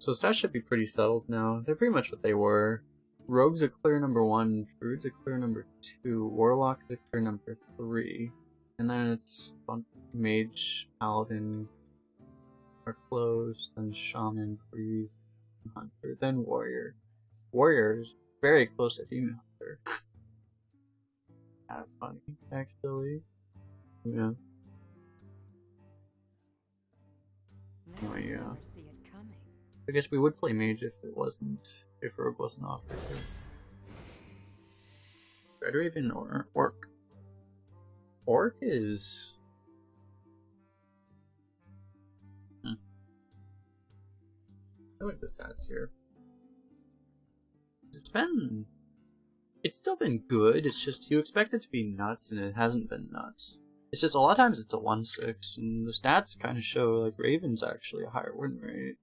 So stats should be pretty settled now. They're pretty much what they were. Rogue's a clear number 1, Druid's a clear number 2, Warlock is a clear number 3, and then it's Mage, Paladin are close, then Shaman, Priest, Hunter, then Warrior. Warrior's very close to Demon Hunter. Kind of funny, actually. Yeah. Anyway, yeah. I guess we would play Mage if Rogue wasn't offered. Red Raven or Orc? Orc is... I like the stats here. It's still been good, it's just you expect it to be nuts and it hasn't been nuts. It's just a lot of times it's a 1-6 and the stats kind of show like Raven's actually a higher win rate.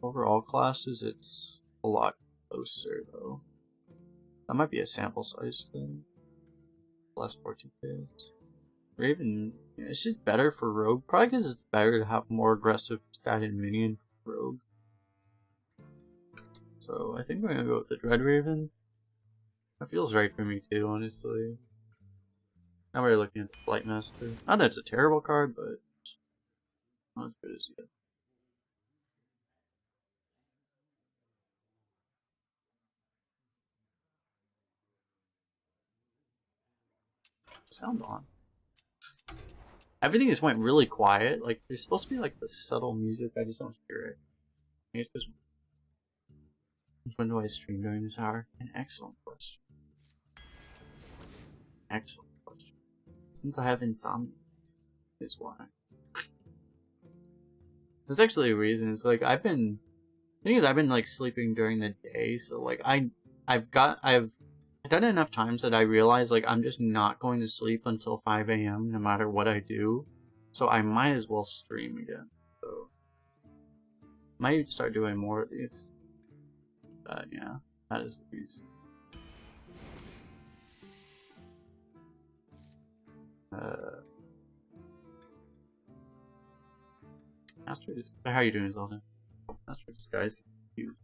Overall classes it's a lot closer though. That might be a sample size thing. Less 14 days. Raven, yeah, it's just better for Rogue. Probably because it's better to have more aggressive statted minion for Rogue. So I think we're gonna go with the Dread Raven. That feels right for me too, honestly. Now we're looking at the Flight Master. Not that it's a terrible card, but not as good as yet. Sound on. Everything just went really quiet. Like there's supposed to be like the subtle music, I just don't hear it. I guess because when do I stream during this hour? An excellent question. Excellent question. Since I have insomnia, is why. There's actually a reason. It's like the thing is I've been like sleeping during the day, so like I've done it enough times that I realize like I'm just not going to sleep until 5 AM no matter what I do. So I might as well stream again. So might start doing more of these. But yeah, that is the reason. Master Disguise. How are you doing, Zelda? Master Disguise. Cute.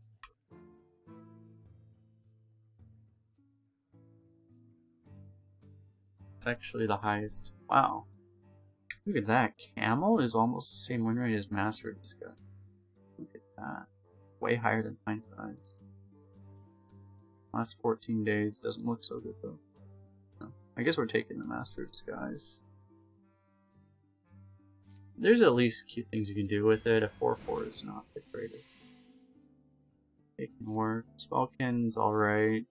It's actually the highest. Wow. Look at that. Camel is almost the same win rate as Master Disguise. Look at that. Way higher than Pint Size. Last 14 days doesn't look so good though. No. I guess we're taking the Master Disguise. There's at least cute things you can do with it. A 4/4 is not the greatest. It can work. Spellkin's alright.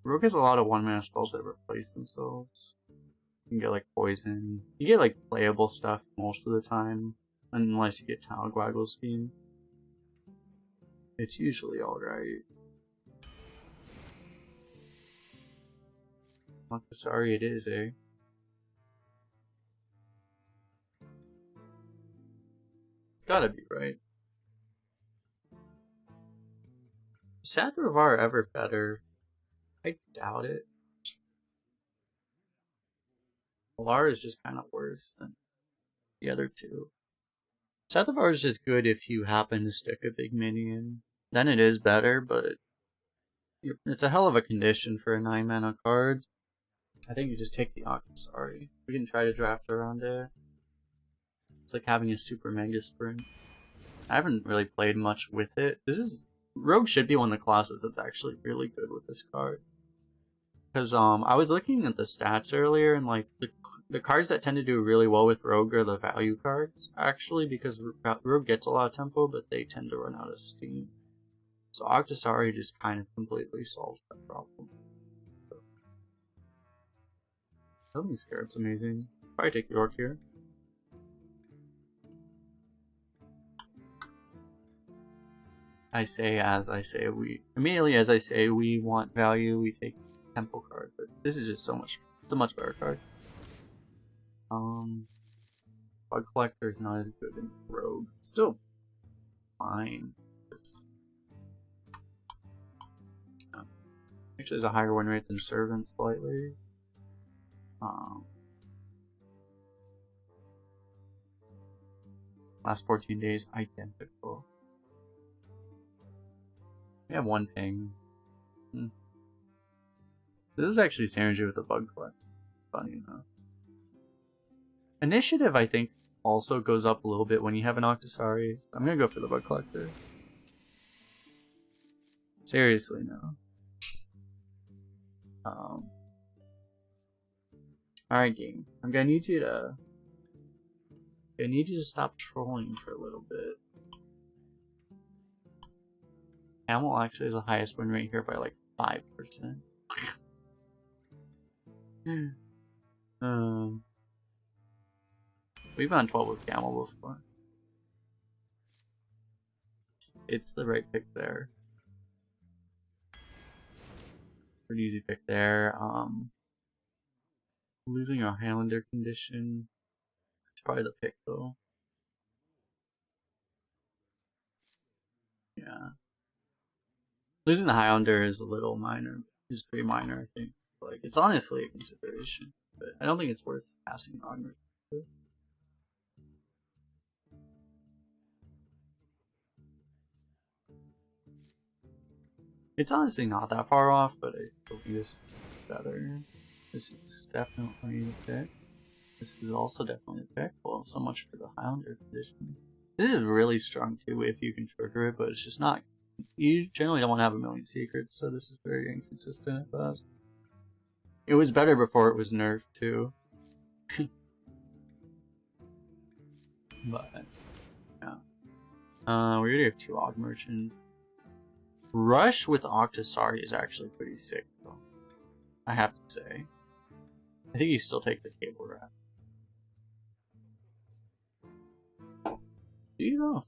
Rogue has a lot of 1-mana spells that replace themselves. You can get like poison. You get like playable stuff most of the time. Unless you get Talgwaggle Scheme. It's usually alright. Octosari it is, eh? It's gotta be right. Is Sathravar ever better? I doubt it. Alara is just kind of worse than the other two. Sathravar is just good if you happen to stick a big minion. Then it is better, but it's a hell of a condition for a 9-mana card. I think you just take the Octosari. We can try to draft around it. It's like having a super mega sprint. I haven't really played much with it. Rogue should be one of the classes that's actually really good with this card. Because I was looking at the stats earlier, and like the cards that tend to do really well with Rogue are the value cards, actually, because Rogue gets a lot of tempo, but they tend to run out of steam. So Octosari just kind of completely solves that problem. Building Scarab's amazing. Probably take the Orc here. Immediately as I say we want value, we take Temple card, but this is just it's a much better card. Bug Collector is not as good in Rogue. Still fine. Actually has a higher win rate than Servant slightly. Last 14 days, identical. We have 1 ping. This is actually synergy with the bug collect. Funny enough. Initiative, I think, also goes up a little bit when you have an Octosari. I'm gonna go for the bug collector. Seriously, no. Alright, game. I'm gonna need you to... stop trolling for a little bit. Camel actually has the highest win rate here by like 5%. We've gone 12 with Camel before. It's the right pick there. Pretty easy pick there. Losing our Highlander condition. It's probably the pick though. Yeah. Losing the Highlander is a little minor. Is pretty minor, I think. Like, it's honestly a consideration. But I don't think it's worth passing on. It's honestly not that far off, but I still think this is better. This is definitely the pick. This is also definitely the pick. Well, so much for the Highlander condition. This is really strong too if you can trigger it, but it's just not. You generally don't want to have a million secrets, so this is very inconsistent at best. It was better before it was nerfed too. But yeah. We already have 2 odd merchants. Rush with Octosari is actually pretty sick though. I have to say. I think you still take the cable wrap. Do you though?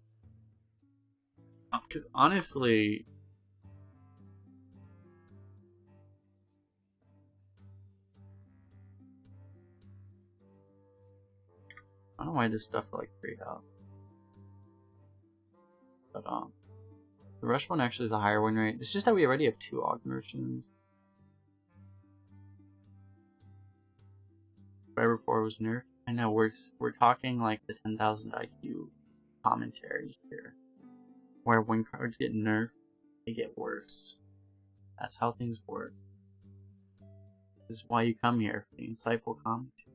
Because honestly, I don't know why this stuff like 3 out. But the rush one actually is a higher win rate. It's just that we already have 2 odd merchants. Right before it was nerfed. I know we're talking like the 10,000 IQ commentary here, where when cards get nerfed, they get worse. That's how things work. This is why you come here, for the insightful commentary.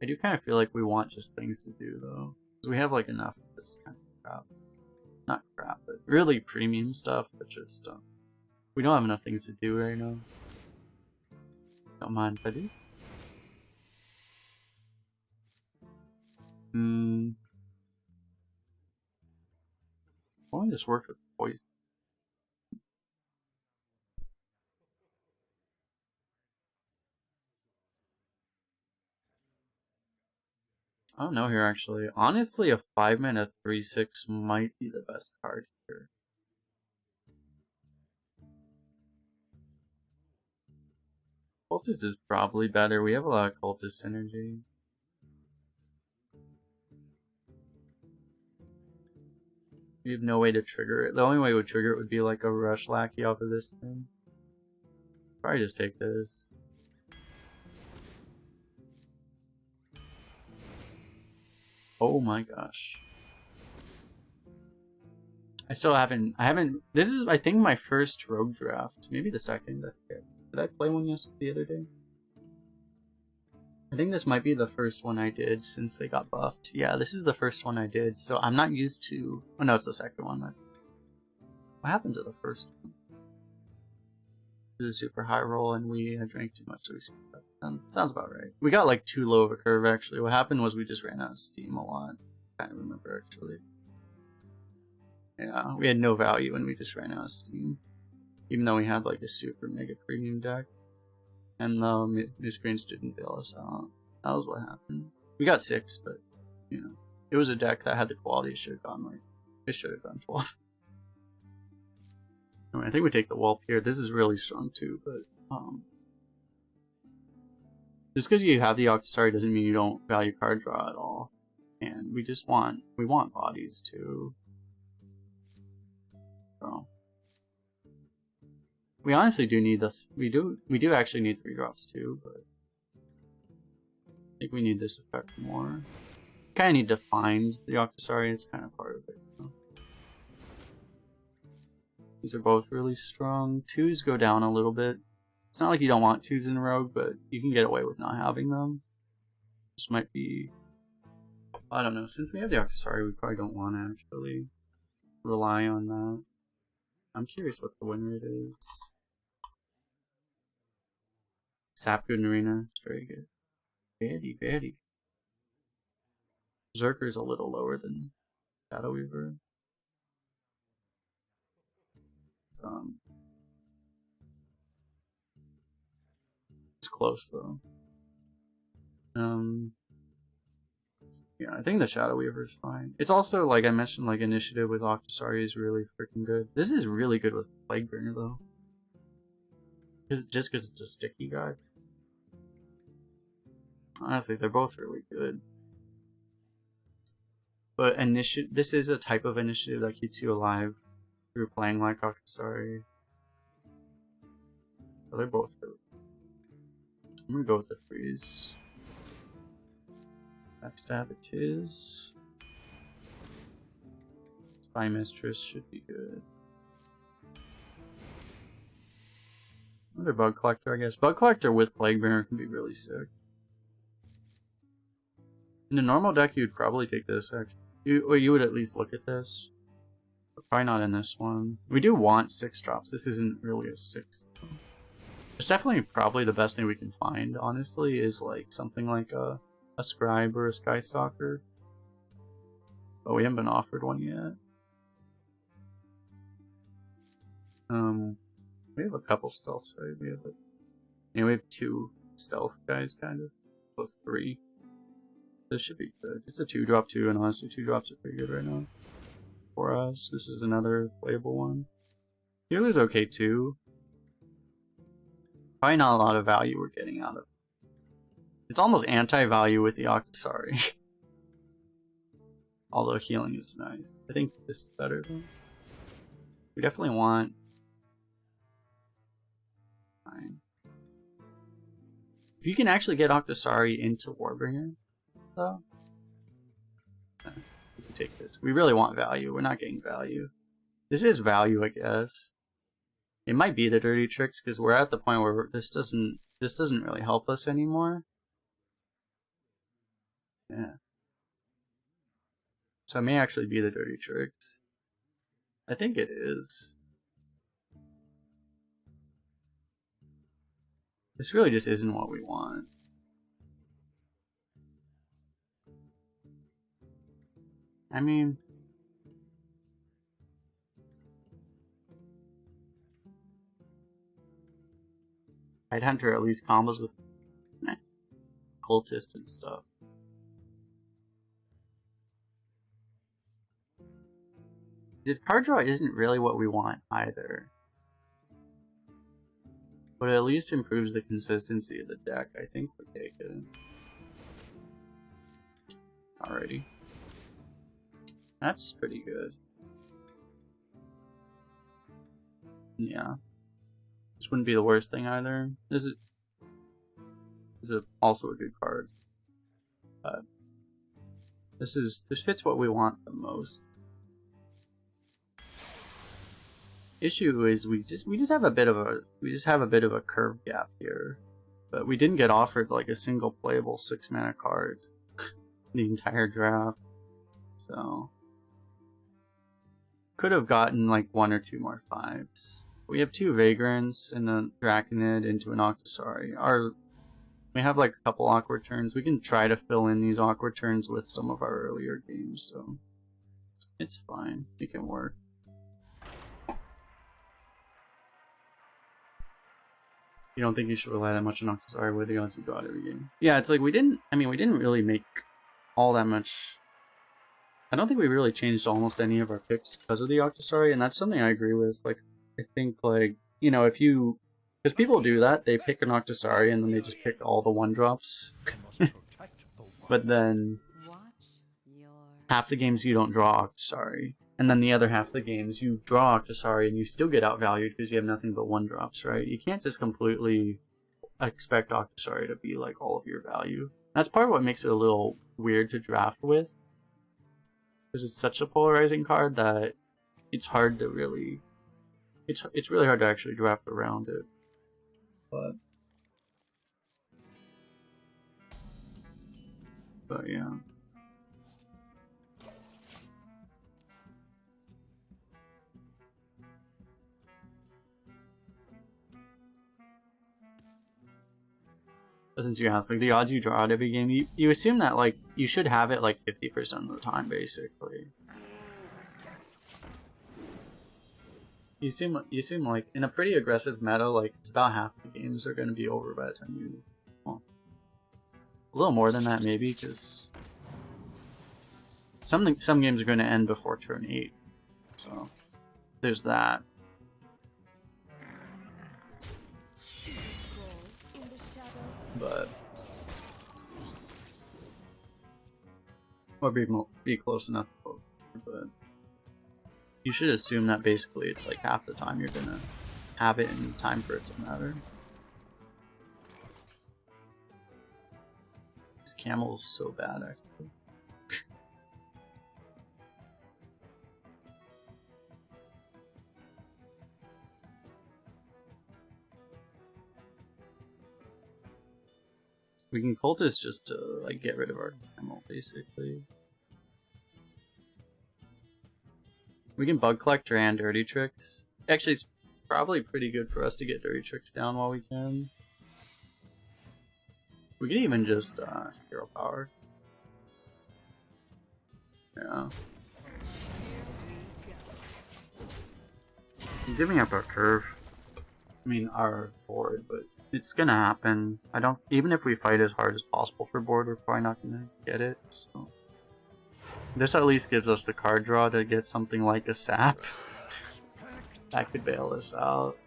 I do kind of feel like we want just things to do though, because we have like enough of this kind of crap. Not crap, but really premium stuff, but just we don't have enough things to do right now. Don't mind if I do. Why just worked with poison? I don't know here actually. Honestly, a 5-mana 3/6 might be the best card here. Cultist is probably better. We have a lot of cultist synergy. We have no way to trigger it. The only way we would trigger it would be like a rush lackey off of this thing. Probably just take this. Oh my gosh. I haven't, this is, I think, my first rogue draft. Maybe the second. Did I play one the other day? I think this might be the first one I did since they got buffed. Yeah, this is the first one I did, so I'm not used to... Oh no, it's the second one. What happened to the first one? It was a super high roll and we had drank too much, so we screwed up. Sounds about right. We got like too low of a curve actually. What happened was we just ran out of steam a lot. I can't remember actually. Yeah, we had no value and we just ran out of steam. Even though we had like a super mega premium deck. And the miscreants didn't bail us out. That was what happened. We got 6, but, you know, it was a deck that had the quality. It should have gone, like, it should have gone 12. Anyway, I think we take the whelp here. This is really strong, too, but, just because you have the Octosari doesn't mean you don't value card draw at all. And we just want, bodies, too. So... We honestly do need this. We do actually need 3 drops too, but think we need this effect more. Kind of need to find the Octosari. It's kind of part of it. You know? These are both really strong. 2s go down a little bit. It's not like you don't want 2s in Rogue, but you can get away with not having them. This might be... I don't know. Since we have the Octosari, we probably don't want to actually rely on that. I'm curious what the win rate is. Sapgood Arena. It's very good. Very, very. Berserker is a little lower than Shadow Weaver. It's close though. Yeah, I think the Shadow Weaver is fine. It's also, like I mentioned, like initiative with Octosari is really freaking good. This is really good with Plaguebringer though. Just because it's a sticky guy. Honestly, they're both really good. But this is a type of initiative that keeps you alive through playing like Octosari. So they're both really good. I'm gonna go with the freeze. Backstab it is. Spy Mistress should be good. Another Bug Collector, I guess. Bug Collector with Plaguebringer can be really sick. In a normal deck, you'd probably take this, actually. You would at least look at this. But probably not in this one. We do want 6 drops. This isn't really a 6th. It's definitely probably the best thing we can find, honestly, is like something like a Scribe or a Skystalker. But we haven't been offered one yet. We have a couple stealths, right? We have 2 stealth guys, kind of. Both 3. This should be good. It's a 2-drop too, and honestly 2 drops are pretty good right now. For us, this is another playable one. Healer's okay too. Probably not a lot of value we're getting out of it. It's almost anti-value with the Octosari. Although healing is nice. I think this is better though. We definitely want... Fine. If you can actually get Octosari into Warbringer, though, we can take this. We really want value. We're not getting value. This is value, I guess. It might be the dirty tricks because we're at the point where this doesn't really help us anymore. Yeah. So it may actually be the dirty tricks. I think it is. This really just isn't what we want. I mean, I'd Hunter at least combos with cultist and stuff. This card draw isn't really what we want either. But it at least improves the consistency of the deck. I think we'll take it. Alrighty. That's pretty good. Yeah. This wouldn't be the worst thing either. This is also a good card. This fits what we want the most. Issue is we just have a bit of a curve gap here. But we didn't get offered like a single playable 6-mana card the entire draft. So could have gotten like 1 or 2 more 5s. We have 2 Vagrants and a Draconid into an Octosari. We have like a couple awkward turns. We can try to fill in these awkward turns with some of our earlier games, so it's fine. It can work. You don't think you should rely that much on Octosari with you unless you go out every game? Yeah, it's like we didn't really make all that much. I don't think we really changed almost any of our picks because of the Octosari, and that's something I agree with. Like, I think, like, you know, because people do that, they pick an Octosari and then they just pick all the 1-drops. But then half the games you don't draw Octosari, and then the other half of the games you draw Octosari and you still get outvalued because you have nothing but 1-drops, right? You can't just completely expect Octosari to be like all of your value. That's part of what makes it a little weird to draft with. Because it's such a polarizing card that it's hard to really... It's really hard to actually draft around it. But yeah. Listen to your house. Like, the odds you draw out every game, you assume that, like, you should have it, like, 50% of the time, basically. You assume, like, in a pretty aggressive meta, like, it's about half the games are going to be over by the time you... Well, a little more than that, maybe, because... Some games are going to end before turn 8. So, there's that. But... Or be close enough, but... You should assume that basically it's like half the time you're gonna have it in time for it to matter. This camel's so bad, actually. We can cultist just to like get rid of our camel, basically. We can bug collector and dirty tricks. Actually, it's probably pretty good for us to get dirty tricks down while we can. We can even just hero power. Yeah. I'm giving up our curve. I mean, our board, but it's gonna happen. Even if we fight as hard as possible for board, we're probably not gonna get it, so. This at least gives us the card draw to get something like a sap. That could bail us out.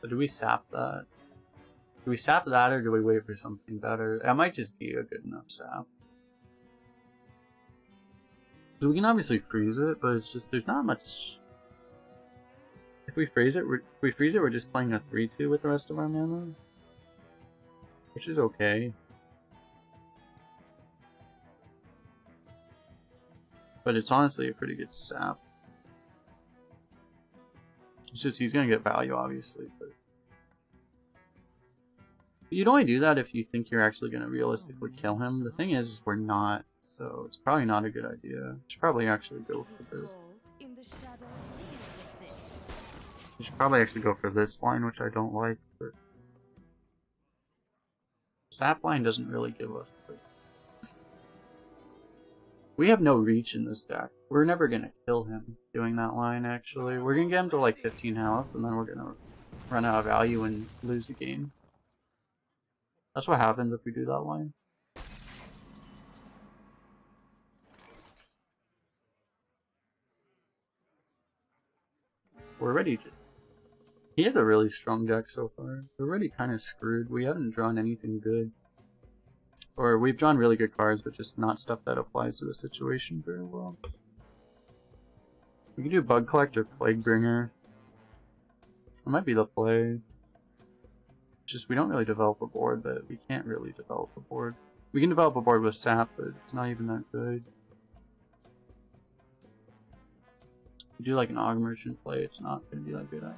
But do we sap that? Do we sap that or do we wait for something better? That might just be a good enough sap. So we can obviously freeze it, but it's just there's not much. If we freeze it, we're just playing a 3/2 with the rest of our mana. Which is okay. But it's honestly a pretty good sap. It's just he's gonna get value, obviously, but you'd only do that if you think you're actually gonna realistically kill him. The thing is, we're not, so it's probably not a good idea. We should probably actually go for this. We should probably actually go for this line, which I don't like, but sap line doesn't really give us. We have no reach in this deck. We're never gonna kill him doing that line, actually. We're gonna get him to like 15 health, and then we're gonna run out of value and lose the game. That's what happens if we do that line. We're already just... He has a really strong deck so far. We're already kind of screwed. We haven't drawn anything good. Or we've drawn really good cards, but just not stuff that applies to the situation very well. We can do Bug Collector, Plague Bringer. That might be the play. Just we don't really develop a board, but we can't really develop a board. We can develop a board with sap, but it's not even that good. If you do like an Aug Merchant play, it's not going to be that good either.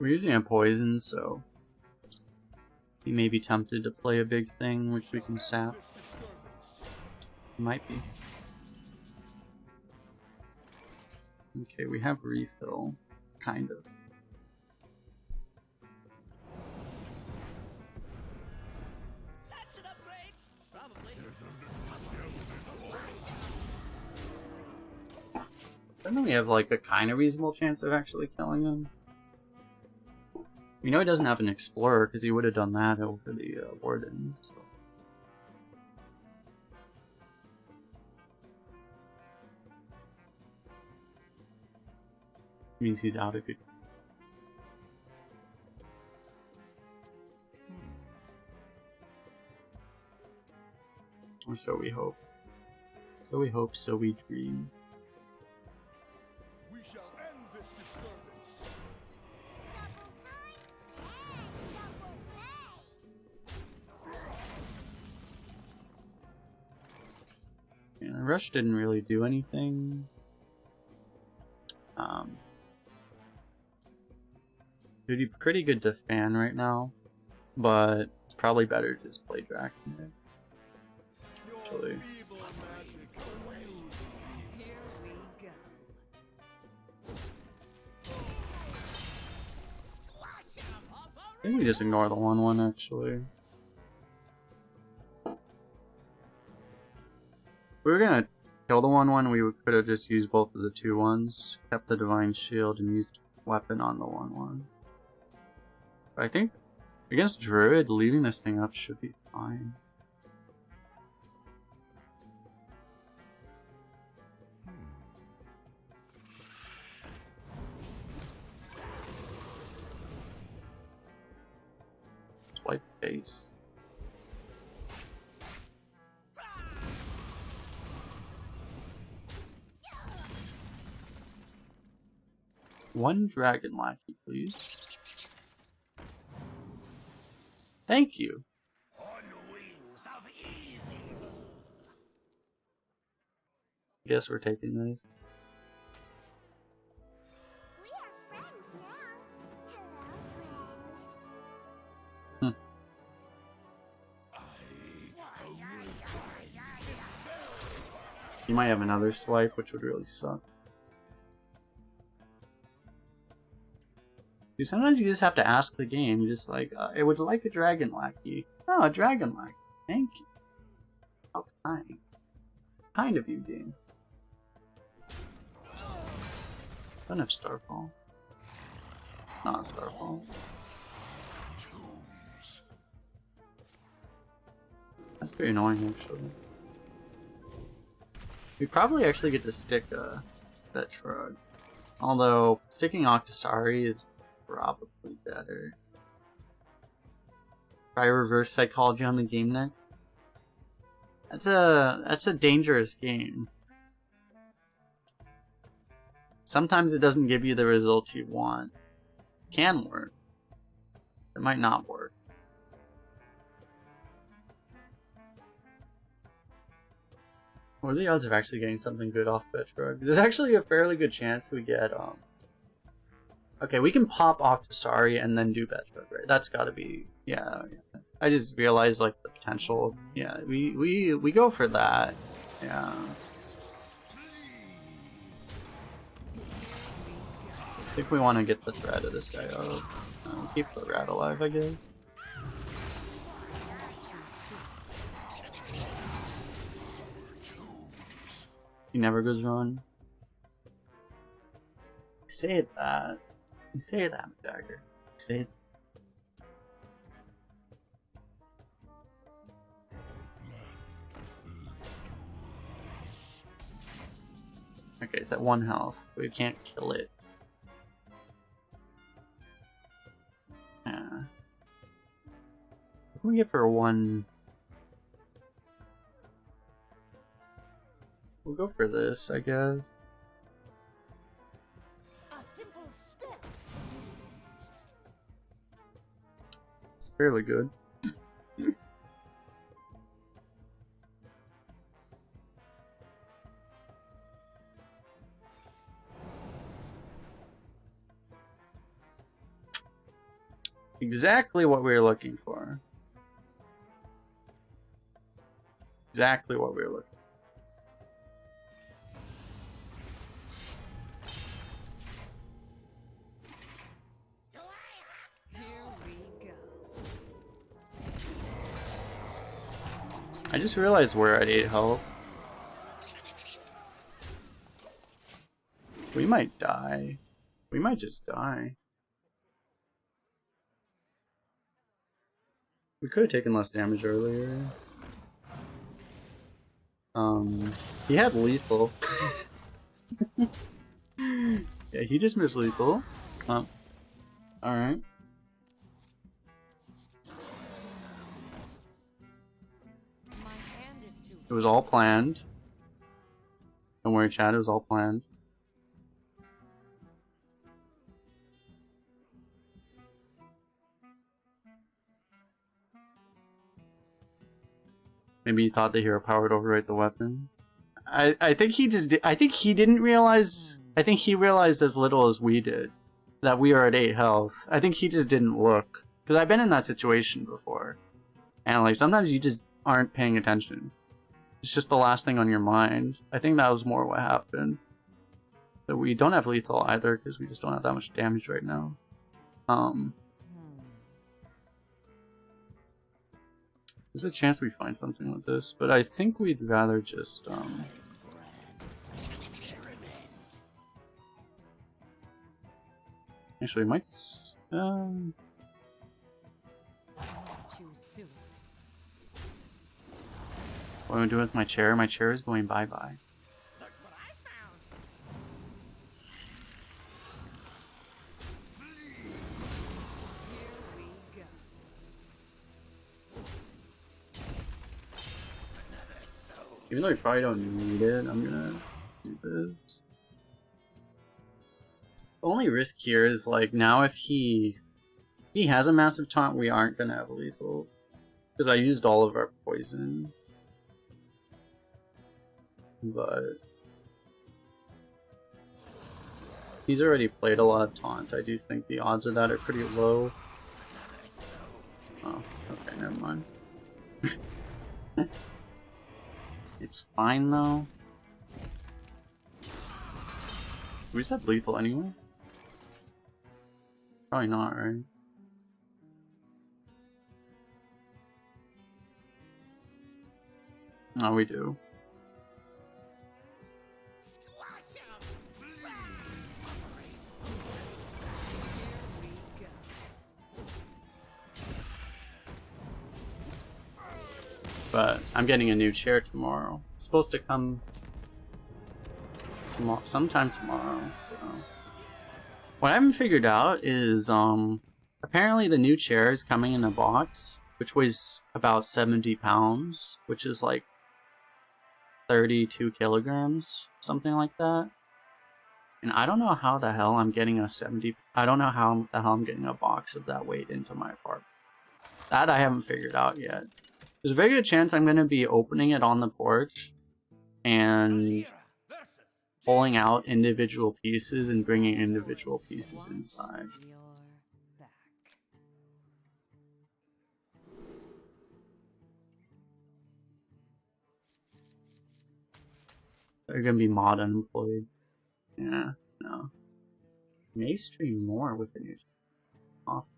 We're using a poison, so he may be tempted to play a big thing, which we can sap. Might be. Okay, we have refill, kind of. I think we have like a kind of reasonable chance of actually killing him. We know he doesn't have an Explorer because he would have done that over the Warden. So. Means he's out of good. Or so we hope. So we hope, so we dream. We shall end this disturbance. Yeah, Rush didn't really do anything. It'd be pretty good to fan right now, but it's probably better to just play Draken. Actually. I think we just ignore the 1/1 actually. If we were gonna kill the 1/1, we could have just used both of the 2/1s, kept the Divine Shield, and used Weapon on the 1/1. But I think against Druid, leaving this thing up should be fine. Swipe face. One dragon lackey, please. Thank you. On wings of evil. Guess we're taking this. We are friends now. Hello, friend. You might have another swipe, which would really suck. Dude, sometimes you just have to ask the game. You just like, I would like a dragon lackey. Oh, a dragon lackey. Thank you. How kind. Kind of you, game. Don't have Starfall. Not Starfall. That's pretty annoying, actually. We probably actually get to stick that shrug. Although, sticking Octosari is probably better. Try reverse psychology on the game next. That's a dangerous game. Sometimes it doesn't give you the result you want. It can work. It might not work. What are the odds of actually getting something good off that shrug? There's actually a fairly good chance we get okay, we can pop Octosari and then do Betrug, right? That's gotta be yeah. I just realized like the potential. Yeah, we go for that. Yeah. I think we want to get the threat of this guy up. Keep the rat alive, I guess. He never goes wrong. Say that. You say that, Dagger. Say that. Okay, it's at 1 health. We can't kill it. Yeah. What can we get for 1? We'll go for this, I guess. A simple spell. It's fairly good. Exactly what we were looking for. Exactly what we were looking for. I just realized we're at 8 health. We might die. We might just die. We could have taken less damage earlier. He had lethal. Yeah, he just missed lethal. Oh. Alright. It was all planned. Don't worry, chat, it was all planned. Maybe he thought the hero power would overwrite the weapon. I think he just I think he didn't realize. I think he realized as little as we did that we are at 8 health. I think he just didn't look, because I've been in that situation before, and like sometimes you just aren't paying attention. It's just the last thing on your mind. I think that was more what happened. That we don't have lethal either because we just don't have that much damage right now. There's a chance we find something with this, but I think we'd rather just actually, we might what am I doing with my chair? My chair is going bye-bye. Even though we probably don't need it, I'm gonna do this. The only risk here is like now if he has a massive taunt, we aren't gonna have lethal. Because I used all of our poison. But he's already played a lot of taunt. I do think the odds of that are pretty low. Oh, okay, never mind. It's fine though. We just have lethal anyway? Probably not, right? No, we do. But I'm getting a new chair tomorrow. It's supposed to come sometime tomorrow, so what I haven't figured out is apparently the new chair is coming in a box which weighs about 70 pounds, which is like 32 kilograms, something like that. And I don't know how the hell I'm getting I don't know how the hell I'm getting a box of that weight into my apartment. That I haven't figured out yet. There's a very good chance I'm going to be opening it on the porch and pulling out individual pieces and bringing individual pieces inside. They're going to be mod unemployed. Yeah, no. May stream more with the new. Awesome.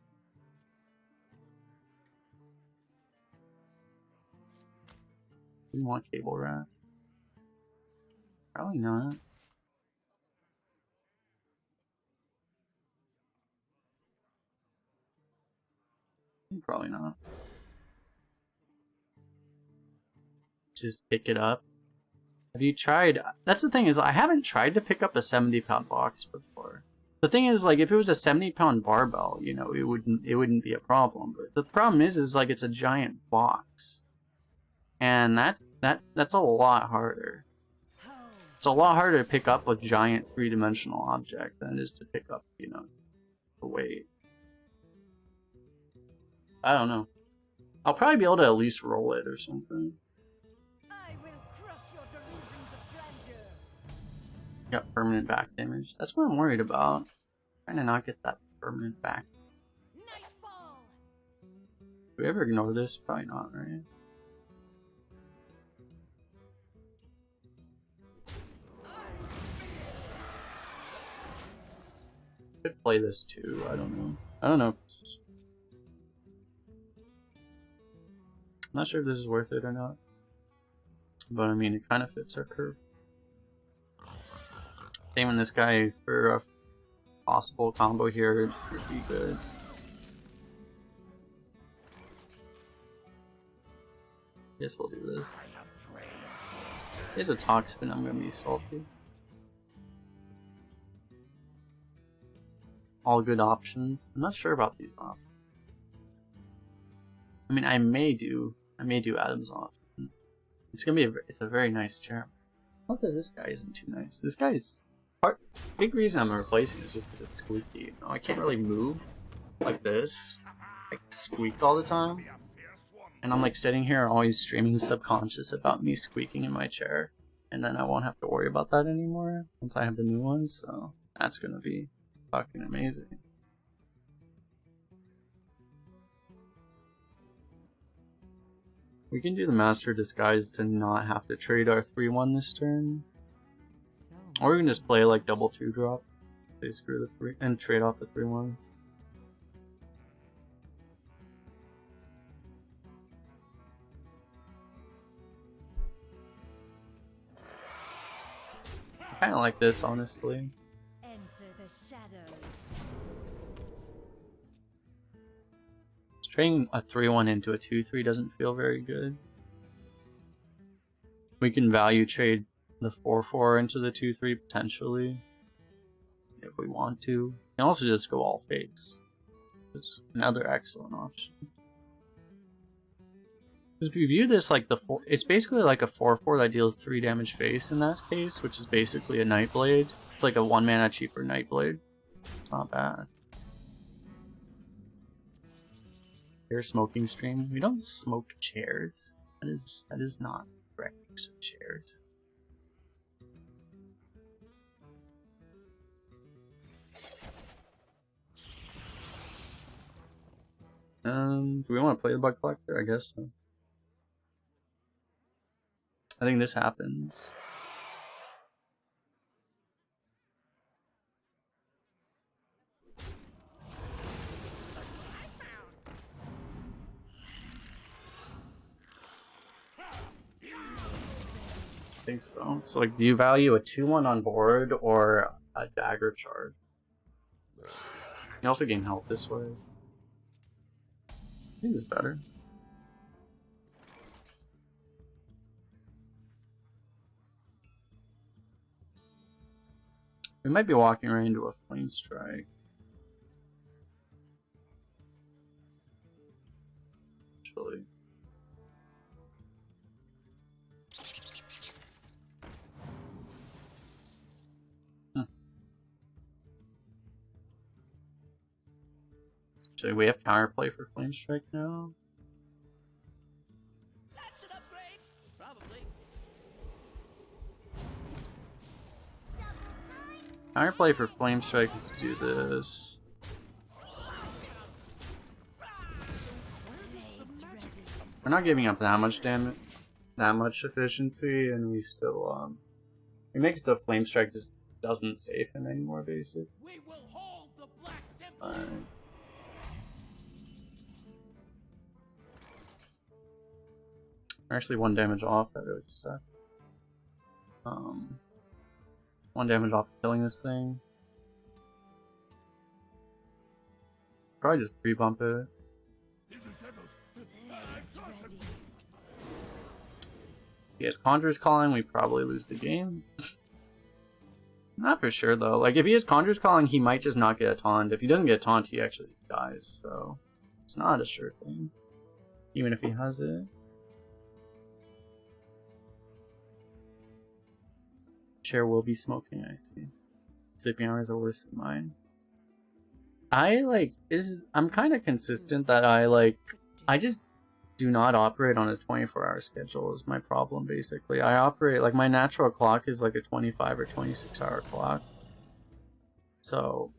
Do you want cable rack? Probably not. Probably not. Just pick it up. Have you tried? That's the thing is, I haven't tried to pick up a 70-pound box before. The thing is, like, if it was a 70-pound barbell, you know, it wouldn't be a problem. But the problem is like it's a giant box, and that's a lot harder. It's a lot harder to pick up a giant three-dimensional object than it is to pick up, you know, the weight. I don't know. I'll probably be able to at least roll it or something. I will crush your delusions of grandeur. Got permanent back damage. That's what I'm worried about. Trying to not get that permanent back. Nightfall. Do we ever ignore this? Probably not, right? Could play this too. I don't know. I don't know. I'm not sure if this is worth it or not. But I mean, it kind of fits our curve. Same in this guy for a possible combo here would be good. Guess we'll do this. Here's a Toxfin, I'm gonna be salty. all good options. I'm not sure about these options. I mean, I may do Adam's option. It's gonna be it's a very nice chair. Not that this guy isn't too nice. This guy's big reason I'm replacing is just because it's squeaky. You know, I can't really move like this. I squeak all the time. And I'm like sitting here always streaming subconscious about me squeaking in my chair. And then I won't have to worry about that anymore once I have the new ones, so that's gonna be fucking amazing. We can do the Master Disguise to not have to trade our 3-1 this turn. Or we can just play like double 2-drop. They screw the 3 and trade off the 3-1. I kinda like this, honestly. Enter the shadows. Trading a 3-1 into a 2-3 doesn't feel very good. We can value trade the 4-4 into the 2-3 potentially, if we want to. We can also just go all fakes. It's another excellent option. If you view this like it's basically like a 4-4 that deals 3 damage face in that case, which is basically a Nightblade. It's like a 1 mana cheaper Nightblade. It's not bad. Chair smoking stream. We don't smoke chairs. That is not correct use of chairs. Do we want to play the Bug Collector? I guess so. I think this happens. I think so. So like, do you value a 2-1 on board or a dagger charge? You also gain health this way. I think it's better. We might be walking right into a Flame Strike. Actually. Actually, we have counterplay for Flame Strike now. That's an upgrade. Probably. Counterplay for Flame Strike is to do this. We're not giving up that much damage, that much efficiency, and we still it makes the Flame Strike just doesn't save him anymore, basically. We will hold the Black Temple. We're actually 1 damage off. That really sucks. 1 damage off killing this thing. Probably just pre-bump it. He has Conjurer's Calling, we probably lose the game. Not for sure though. Like if he has Conjurer's Calling, he might just not get a taunt. If he doesn't get a taunt, he actually dies. So it's not a sure thing, even if he has it. Chair will be smoking, I see. Sleeping hours are worse than mine. I'm kind of consistent that I just do not operate on a 24-hour schedule is my problem, basically. I operate, like, my natural clock is like a 25 or 26-hour clock. So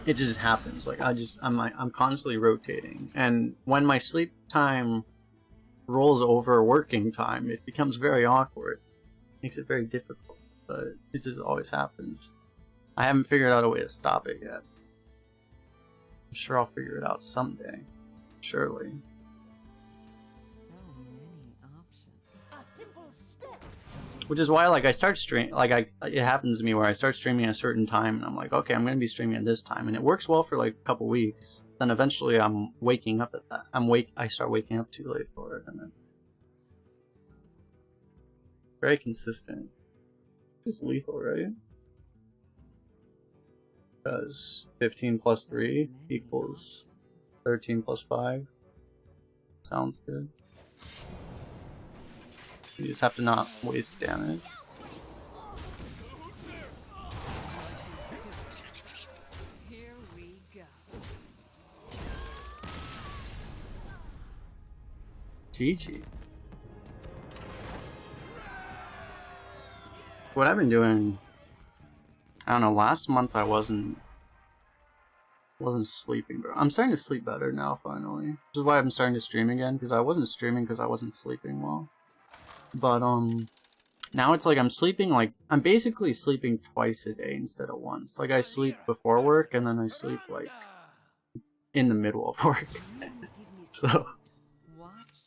it just happens. Like, I'm constantly rotating. And when my sleep time rolls over working time, it becomes very awkward. Makes it very difficult, but it just always happens. I haven't figured out a way to stop it yet. I'm sure I'll figure it out someday. Surely. So many options. A simple spell. Which is why, like, I start it happens to me where I start streaming at a certain time, and I'm like, okay, I'm gonna be streaming at this time, and it works well for like a couple weeks. Then eventually, I'm waking up at that. I start waking up too late for it, and then very consistent. Just lethal, right? Because 15 plus 3 equals 13 plus 5. Sounds good. You just have to not waste damage. Here we go. GG. What I've been doing, I don't know, last month I wasn't sleeping, bro. I'm starting to sleep better now, finally. This is why I'm starting to stream again, because I wasn't streaming because I wasn't sleeping well. But, now it's like I'm sleeping, like, I'm basically sleeping twice a day instead of once. Like, I sleep before work, and then I sleep, like, in the middle of work. So,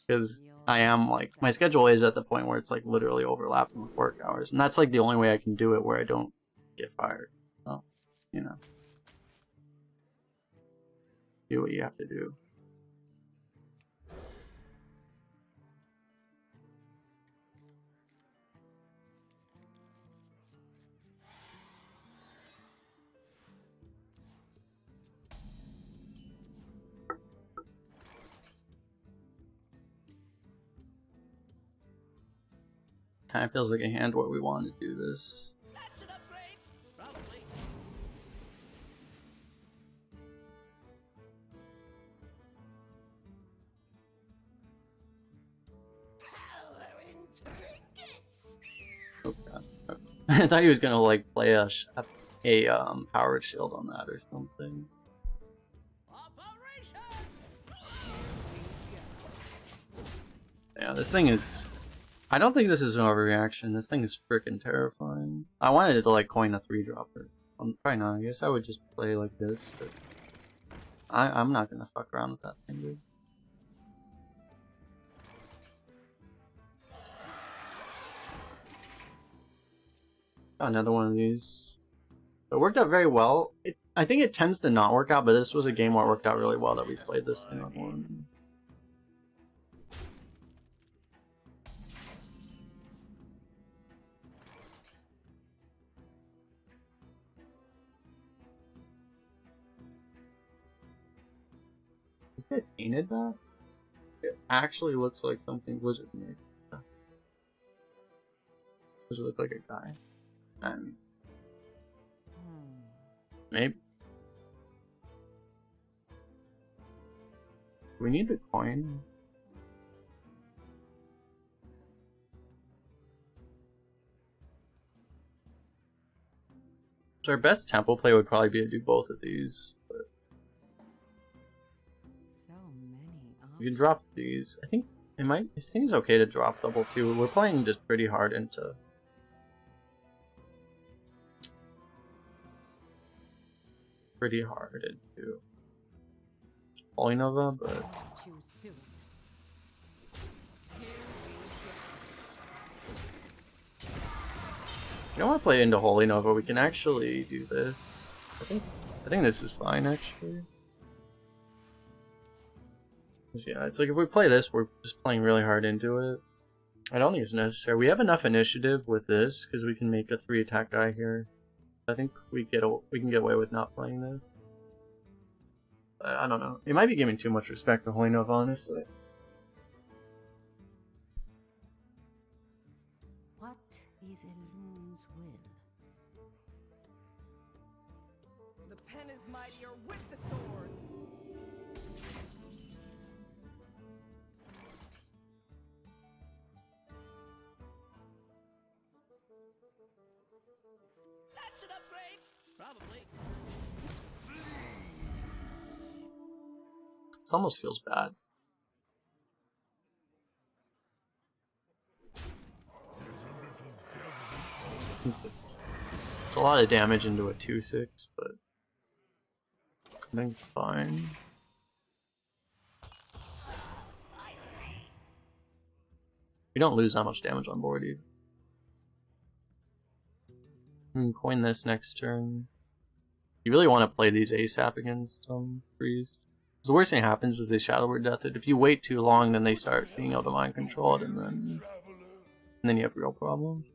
because I am, like, my schedule is at the point where it's, like, literally overlapping with work hours. And that's, like, the only way I can do it where I don't get fired. So, you know. Do what you have to do. Kind of feels like a hand where we want to do this. That's an upgrade. Probably. Power in trinkets. Okay. I thought he was gonna like play a powered shield on that or something. Operation. Yeah, this thing is. I don't think this is an overreaction. This thing is freaking terrifying. I wanted to like coin a 3-dropper. Probably not. I guess I would just play like this, but I'm not gonna fuck around with that thing, dude. Got another one of these. It worked out very well. I think it tends to not work out, but this was a game where it worked out really well that we played this thing on one. This guy painted that? It actually looks like something Blizzard made. Does it look like a guy? I mean, maybe. We need the coin. So our best temple play would probably be to do both of these, but So many we can drop these. I think I think it's okay to drop double too. We're playing just pretty hard into Holy Nova, but Too soon. you don't want to play into Holy Nova. We can actually do this. I think this is fine actually. Yeah, it's like if we play this, we're just playing really hard into it. I don't think it's necessary. We have enough initiative with this because we can make a 3-attack guy here. I think we can get away with not playing this. I don't know. It might be giving too much respect to Holy Nova, honestly. What is Elun's will? The pen is mightier with the sword. That's an upgrade. Probably. This almost feels bad. It's a lot of damage into a 2/6, but I think it's fine. We don't lose that much damage on board either. We can coin this next turn. You really want to play these ASAP against Priest. The worst thing that happens is they Shadow Word Death it. If you wait too long, then they start being able to mind control it, and then you have real problems.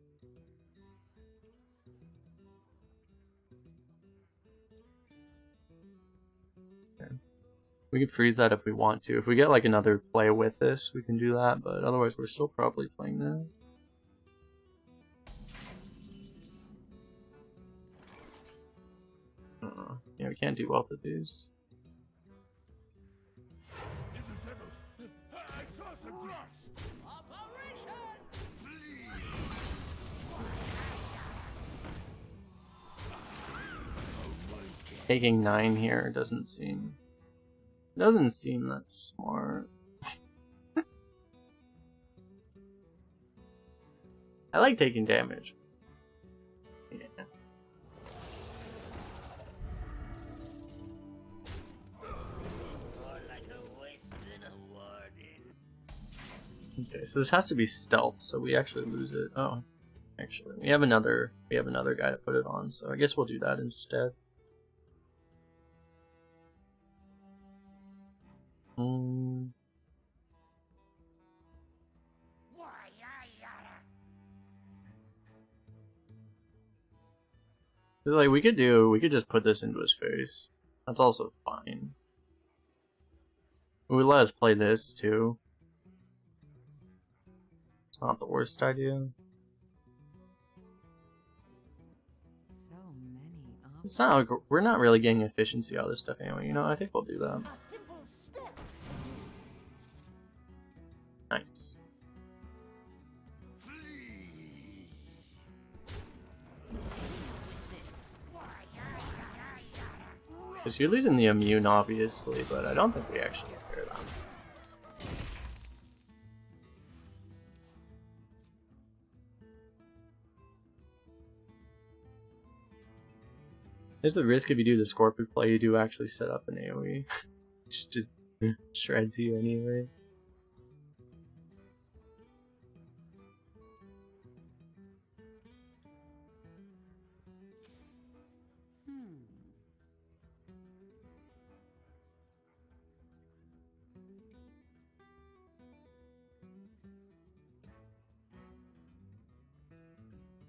We can freeze that if we want to. If we get like another play with this, we can do that, but otherwise we're still probably playing this. Yeah, we can't do both of these. Taking 9 here doesn't seem that smart. I like taking damage. Yeah. Okay, so this has to be stealth, so we actually lose it. Oh, actually, we have another guy to put it on, so I guess we'll do that instead. Like we could just put this into his face. That's also fine. We let us play this too. It's not the worst idea. So many options. It's not like we're not really getting efficiency out of this stuff anyway. You know, I think we'll do that. A simple spell. Nice. Because you're losing the immune, obviously, but I don't think we actually care that. There's the risk if you do the Scorpion play, you do actually set up an AoE. Just shreds you anyway.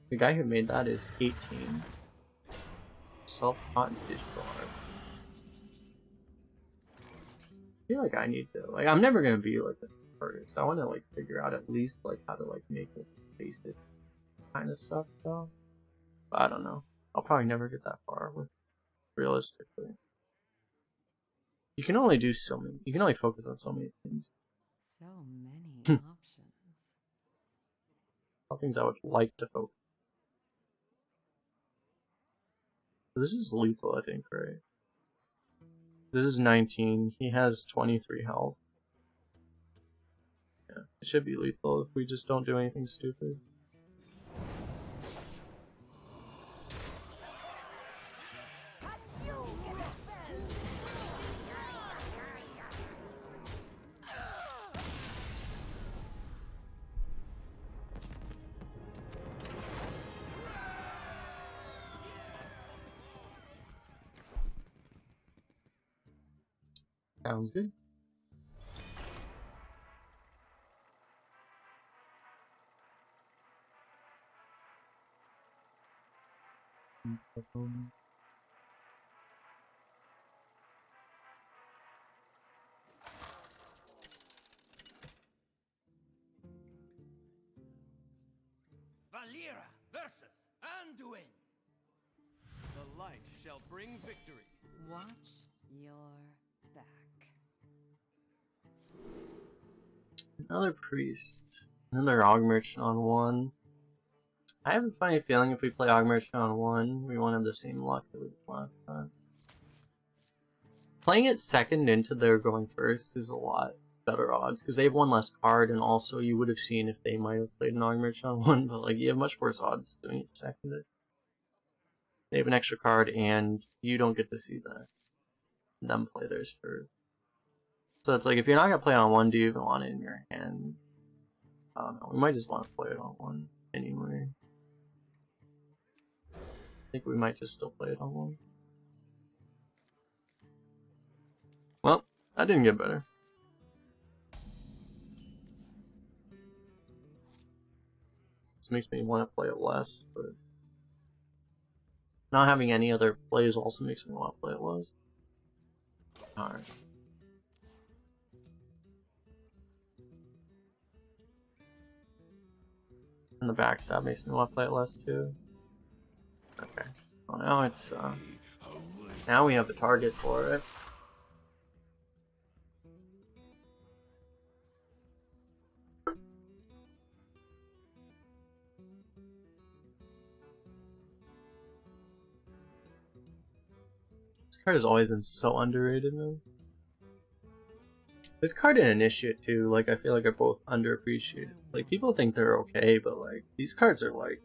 The guy who made that is 18. Self-taught digital art. I feel like I need to, like, I'm never gonna be like an artist. I want to like figure out at least like how to like make it basic kind of stuff though. But I don't know. I'll probably never get that far with realistically. You can only do so many. You can only focus on so many things. So many options. All things I would like to focus. This is lethal, I think, right? This is 19. He has 23 health. Yeah, it should be lethal if we just don't do anything stupid. Sounds good. Valera versus Anduin. The light shall bring victory. Watch your back. Another priest. Another Og Merchant on 1. I have a funny feeling if we play Og Merchant on 1, we won't have the same luck that we did last time. Playing it second into their going first is a lot better odds, because they have one less card, and also you would have seen if they might have played an Og Merchant on 1, but like you have much worse odds doing it second. They have an extra card, and you don't get to see that. Them play theirs first. So it's like, if you're not going to play it on 1, do you even want it in your hand? I don't know, we might just want to play it on 1 anyway. I think we might just still play it on 1. Well, that didn't get better. This makes me want to play it less, but not having any other plays also makes me want to play it less. Alright. And the backstab makes me want to play it less too. Okay. Well, now it's now we have the target for it. This card has always been so underrated, man. This card and Initiate too, like I feel like are both underappreciated. Like people think they're okay, but like these cards are like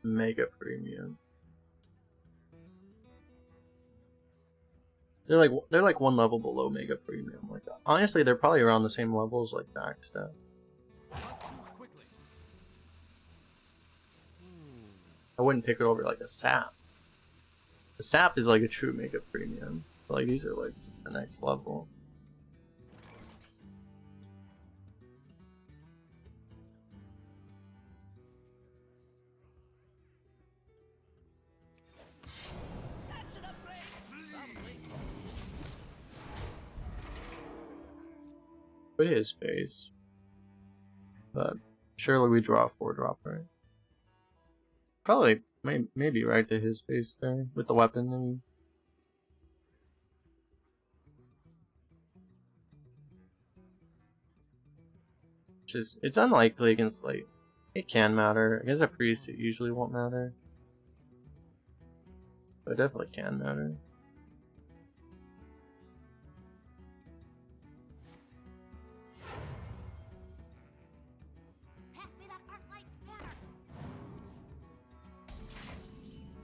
mega premium. They're like one level below mega premium. Like honestly, they're probably around the same levels like backstab. I wouldn't pick it over like a sap. The sap is like a true mega premium. But, like these are like the next level. Put his face. But surely we draw a 4-drop, right? Probably, maybe right to his face there with the weapon. I mean. It's unlikely against like it can matter. Against a priest it usually won't matter. But it definitely can matter.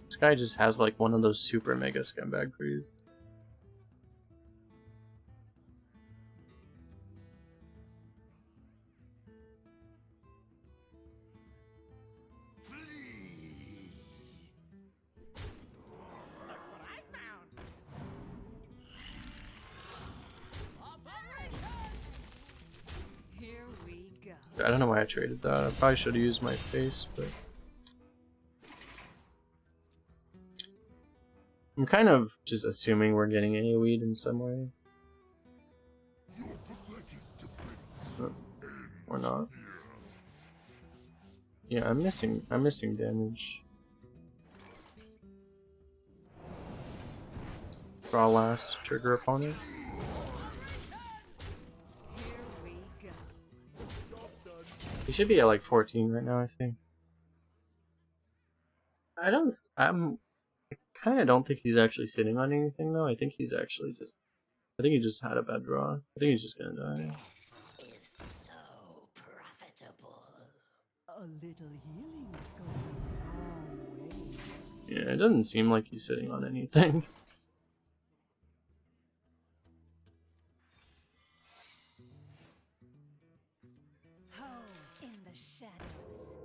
This guy just has like one of those super mega scumbag priests. I don't know why I traded that. I probably should have used my face, but I'm kind of just assuming we're getting AoE'd in some way. Or not. Yeah, I'm missing damage. Draw last, trigger opponent. He should be at like 14 right now, I think. I kind of don't think he's actually sitting on anything though. I think he just had a bad draw. I think he's just gonna die. Is so profitable. A little healing goes a long way. Yeah, it doesn't seem like he's sitting on anything. In the shadows.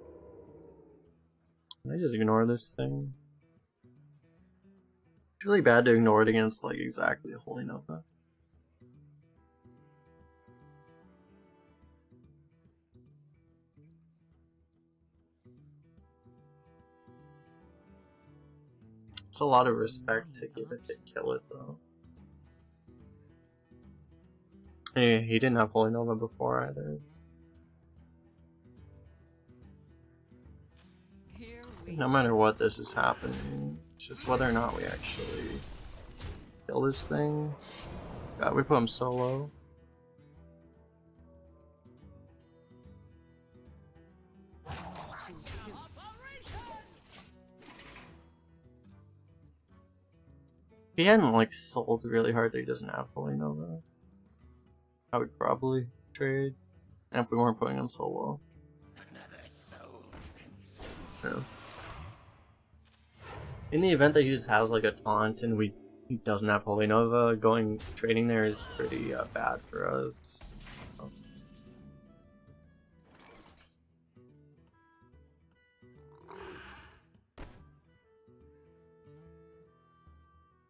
Can I just ignore this thing? It's really bad to ignore it against like exactly a Holy Nova. It's a lot of respect to give it to kill it though. He didn't have Holy Nova before either. No matter what, this is happening. It's just whether or not we actually kill this thing. God, we put him so low. If he hadn't like sold really hard that he doesn't have Holy Nova, I would probably trade. And if we weren't putting him so low. Yeah. In the event that he just has like a taunt and he doesn't have Holy Nova, trading there is pretty bad for us. So.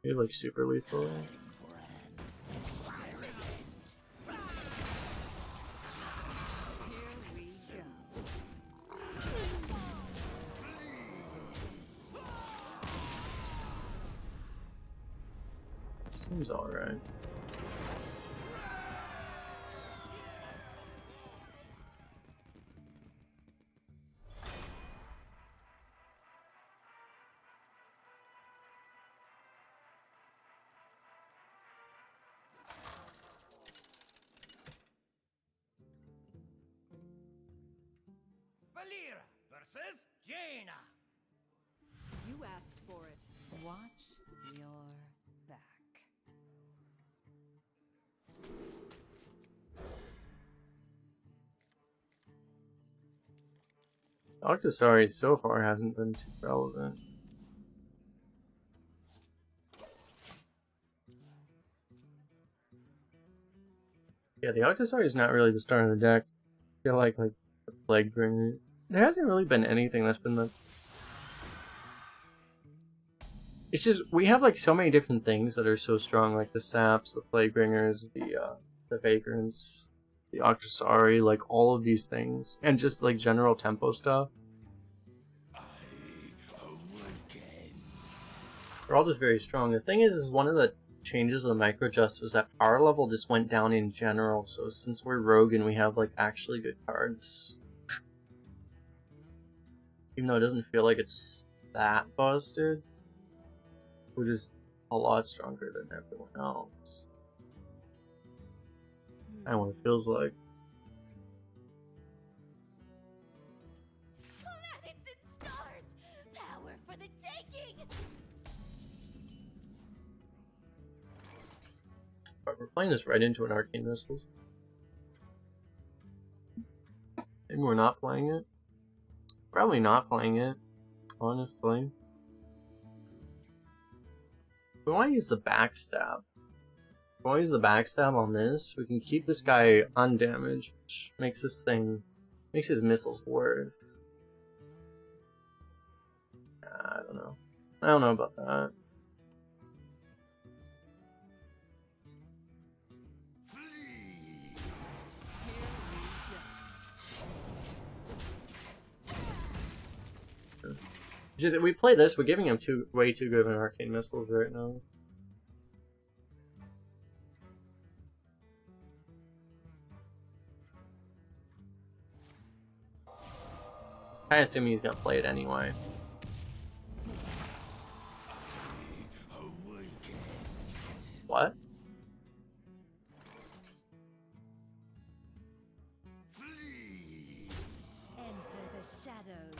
You're like super lethal. Seems alright. Valira versus Jaina. You asked for it. Watch your back. Octosari so far hasn't been too relevant. Yeah, the Octosari is not really the star of the deck. I feel like the Plague Bringer. There hasn't really been anything that's been the. It's just we have like so many different things that are so strong, like the Saps, the Plague Bringers, the Vagrants, the Octosari, like all of these things, and just like general tempo stuff. They're all just very strong. The thing is one of the changes of the micro adjust was that power level just went down in general. So since we're rogue and we have like actually good cards, even though it doesn't feel like it's that busted, we're just a lot stronger than everyone else. And what it feels like. Planets and stars! Power for the taking! But we're playing this right into an Arcane Missiles. Maybe we're not playing it. Probably not playing it, honestly. We want to use the backstab. If we want to use the backstab on this, we can keep this guy undamaged, which makes this thing, makes his missiles worse. I don't know. I don't know about that. Just we play this, we're giving him way too good of an Arcane Missiles right now. I assume he's gonna play it anyway. What? Enter the shadows.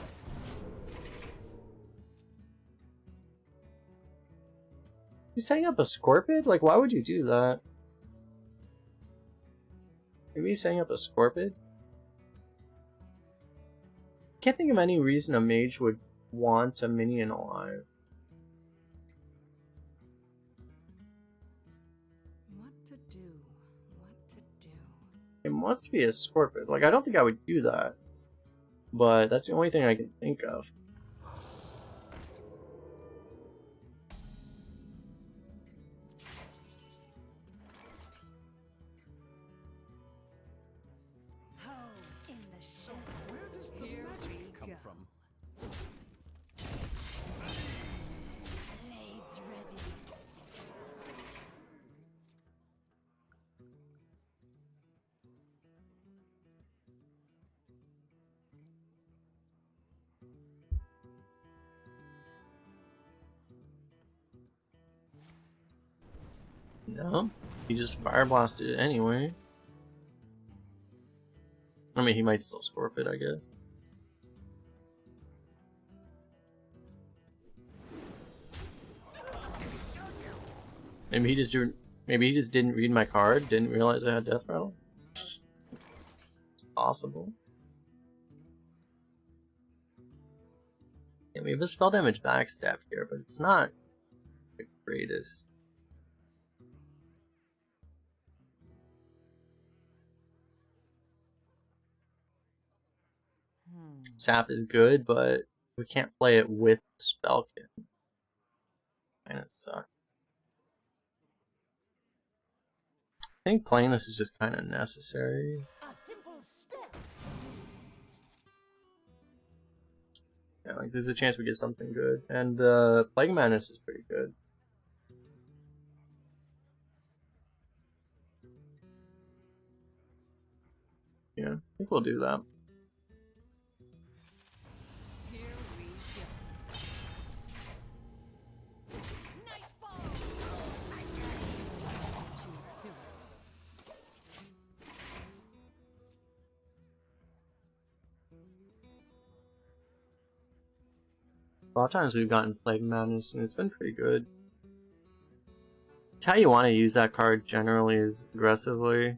You setting up a Scorpid? Like, why would you do that? Maybe he's setting up a Scorpid? Can't think of any reason a mage would want a minion alive. What to do? What to do? It must be a Scorpid. Like, I don't think I would do that. But that's the only thing I can think of. In the shadows. Where does the Here magic we come go. from? Blades ready. No, he just fire blasted it anyway. I mean, he might still Scorpid, I guess. Maybe he just didn't. Maybe he just didn't read my card. Didn't realize I had Death Rattle. It's possible. Yeah, we have a spell damage backstab here, but it's not the greatest. Sap is good, but we can't play it with Spellkin. Kinda sucks. I think playing this is just kind of necessary. A simple spell. Yeah, like there's a chance we get something good, and Plague Madness is pretty good. Yeah, I think we'll do that. Here we go. Nightfall. Too soon. A lot of times we've gotten Plague Madness, and it's been pretty good. It's how you want to use that card generally is aggressively.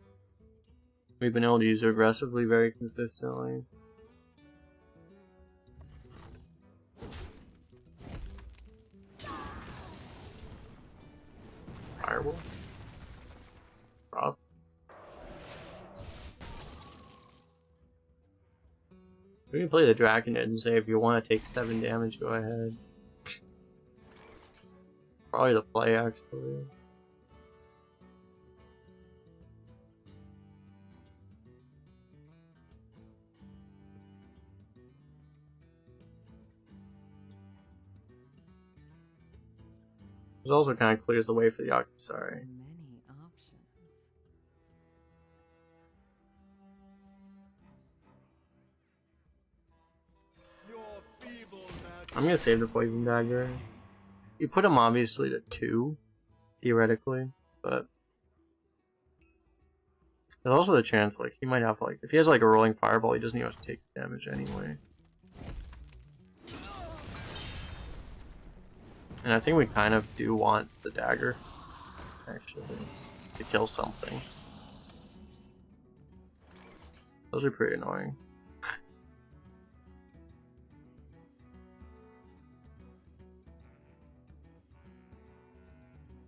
We've been able to use it aggressively very consistently. Fireball? Frost? We can play the Draconid and say if you want to take 7 damage, go ahead. Probably the play, actually. It also kind of clears the way for the Octosari. Many options. I'm gonna save the Poison Dagger. You put him obviously to 2, theoretically, but there's also the chance like he might have like if he has like a rolling fireball, he doesn't even have to take damage anyway. And I think we kind of do want the dagger, actually, to kill something. Those are pretty annoying.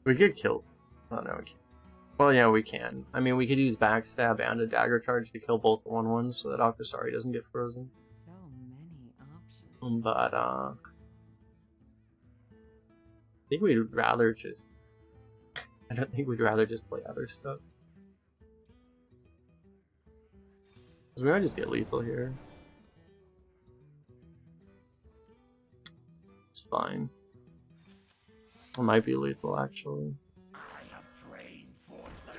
We could kill... Oh no, we can't. Well, yeah, we can. I mean, we could use backstab and a dagger charge to kill both the 1/1s so that Octosari doesn't get frozen. So many options. But, I think we'd rather just... I don't think we'd rather just play other stuff. Because we might just get lethal here. It's fine. It might be lethal, actually. I have trained for this.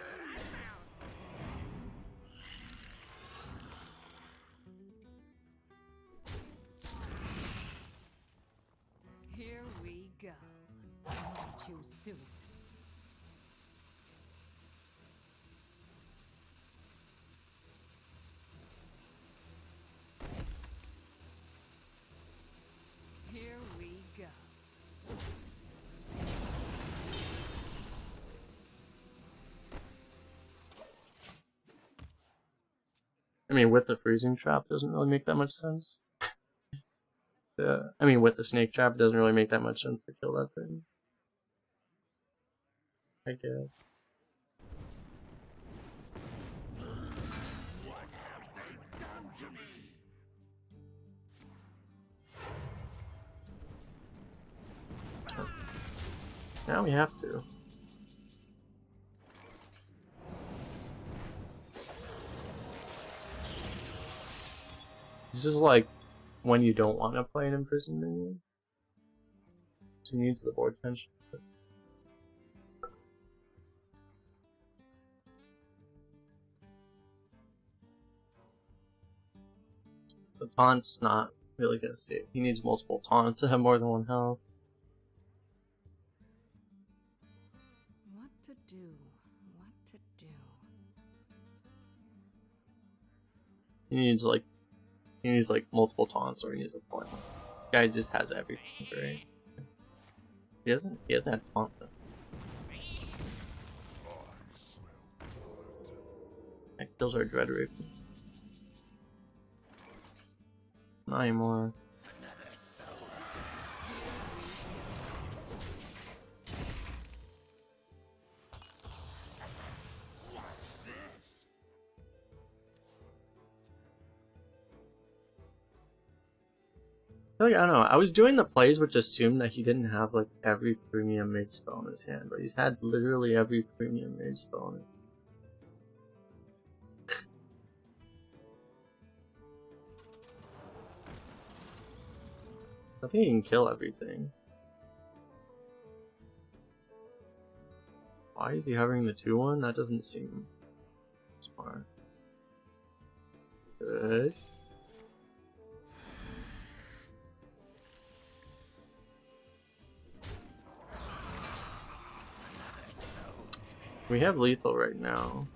Here we go. Too soon. Here we go. I mean, with the freezing trap doesn't really make that much sense. I mean, with the snake trap, it doesn't really make that much sense to kill that thing. I guess. Now we have to. This is like when you don't want to play an imprisoned minion. So he needs the board tension. So taunt's not really gonna save. He needs multiple taunts to have more than 1 health. What to do? What to do? He needs like multiple taunts, or he needs a point. Guy just has everything, right? He hasn't had taunt though. That kills our Dread Raven. Not anymore. Like, I don't know, I was doing the plays which assumed that he didn't have like every premium mage spell in his hand, but he's had literally every premium mage spell in it. I think he can kill everything. Why is he hovering the 2/1? That doesn't seem smart. Good. We have lethal right now.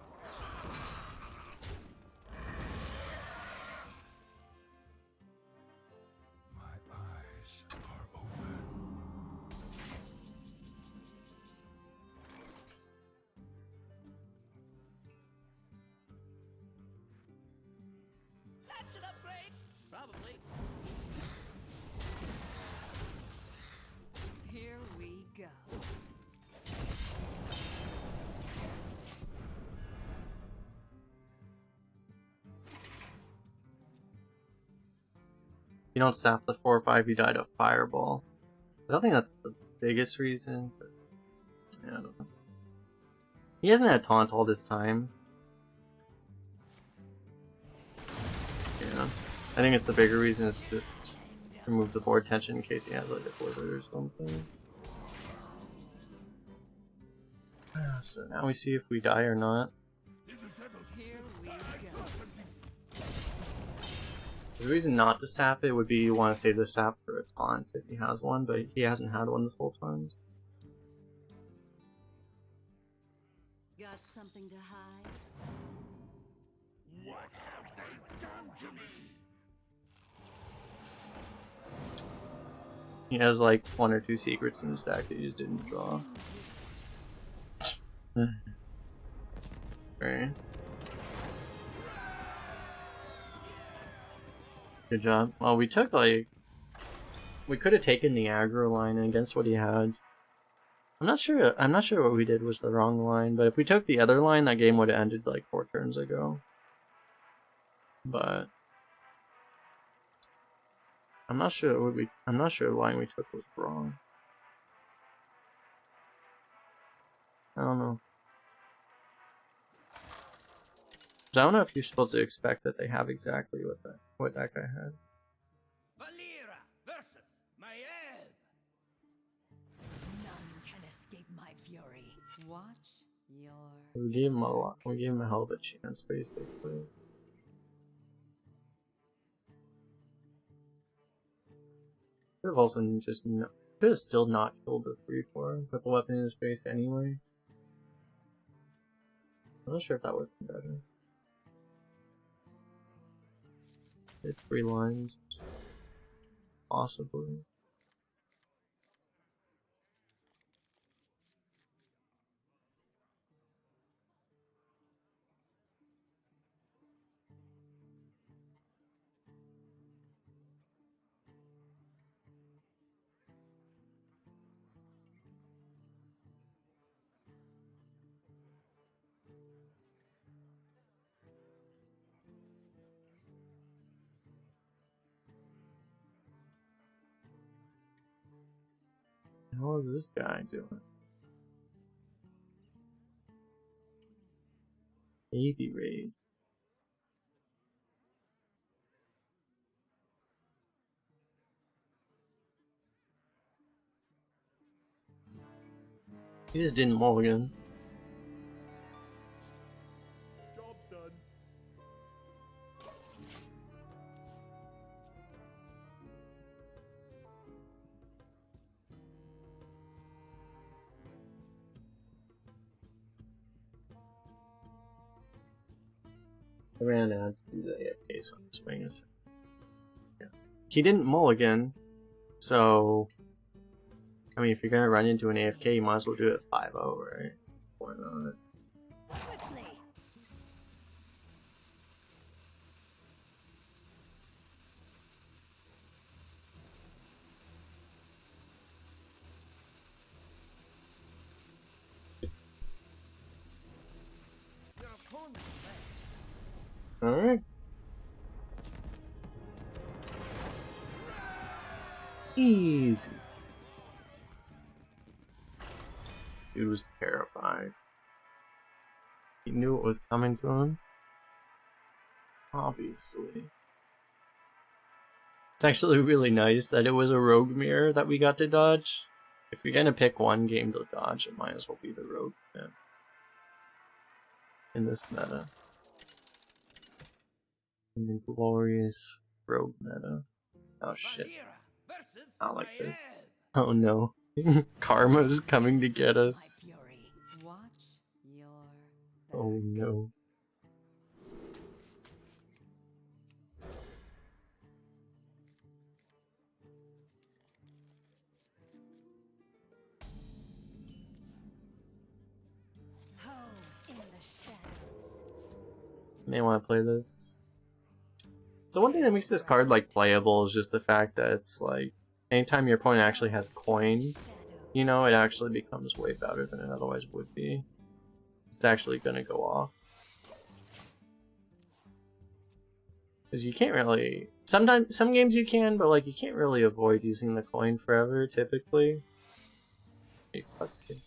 My eyes are open. you don't sap the 4/5, you die to Fireball. I don't think that's the biggest reason, but yeah, I don't know. He hasn't had Taunt all this time. Yeah. I think it's the bigger reason is just remove the board tension in case he has like a blizzard or something. So now we see if we die or not. Here we go. The reason not to sap it would be you want to save the sap for a taunt if he has one, but he hasn't had one this whole time. Got something to hide? What have they done to me? He has like 1 or 2 secrets in his deck that he just didn't draw. Okay. Good job. Well, we took like... We could have taken the aggro line against what he had. I'm not sure what we did was the wrong line, but if we took the other line, that game would have ended like 4 turns ago. But... I'm not sure the line we took was wrong. I don't know. I don't know if you're supposed to expect that they have exactly what that guy had. Valera versus Maiev. None can escape my fury. Watch your... We gave him a lot. We gave him a hell of a chance, basically. Could have also just could have still not killed the 3/4 with the weapon in his face anyway. I'm not sure if that would be better. Hit 3 lines, possibly. How is this guy doing? Baby Rage. He just didn't mulligan. Job's done. I ran out to do the AFK, so I'm just waiting a second. Yeah. He didn't mulligan, so... I mean, if you're gonna run into an AFK, you might as well do it 5-0, right? Why not? Quickly! Your opponent Alright. Easy. Dude was terrified. He knew what was coming to him. Obviously. It's actually really nice that it was a rogue mirror that we got to dodge. If you're gonna pick one game to dodge, it might as well be the rogue man. In this meta. In the glorious rogue meta. Oh shit. Valera versus I don't like this. Maiev. Oh no. Karma's coming to get My us. fury. Watch your... Oh no. Home in the shadows. May want to play this. So one thing that makes this card like playable is just the fact that it's like anytime your opponent actually has coin, you know, it actually becomes way better than it otherwise would be. It's actually gonna go off. Because you can't really Sometimes, some games you can, but like you can't really avoid using the coin forever, typically. Hey, fuck it.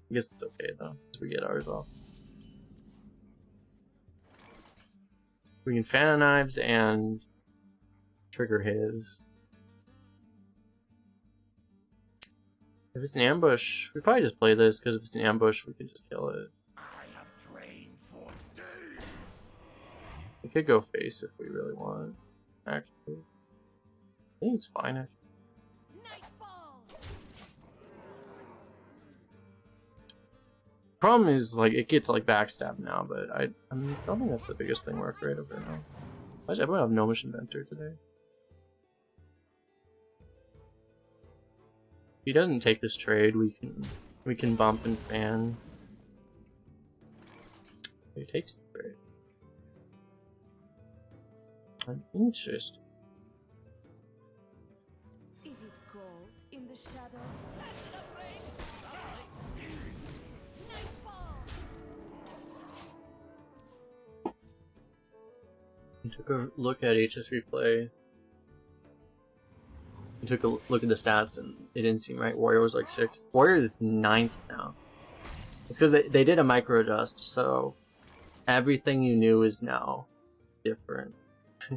I guess it's okay though, because we get ours off. We can fan knives and trigger his. If it's an ambush, we probably just play this, because if it's an ambush, we can just kill it. I have trained for days. We could go face if we really want, actually. I think it's fine, actually. Nightfall. Problem is, like, it gets, like, backstab now, but I don't think that's the biggest thing we're afraid of right now. Why does everyone have Gnomish Inventor today? If he doesn't take this trade, we can bump and fan. He takes the trade. Interesting. Is it cold in the shadows? Nightfall. We took a look at HS Replay. We took a look at the stats and it didn't seem right. Warrior was like 6th. Warrior is 9th now. It's because they did a micro adjust, so everything you knew is now different. So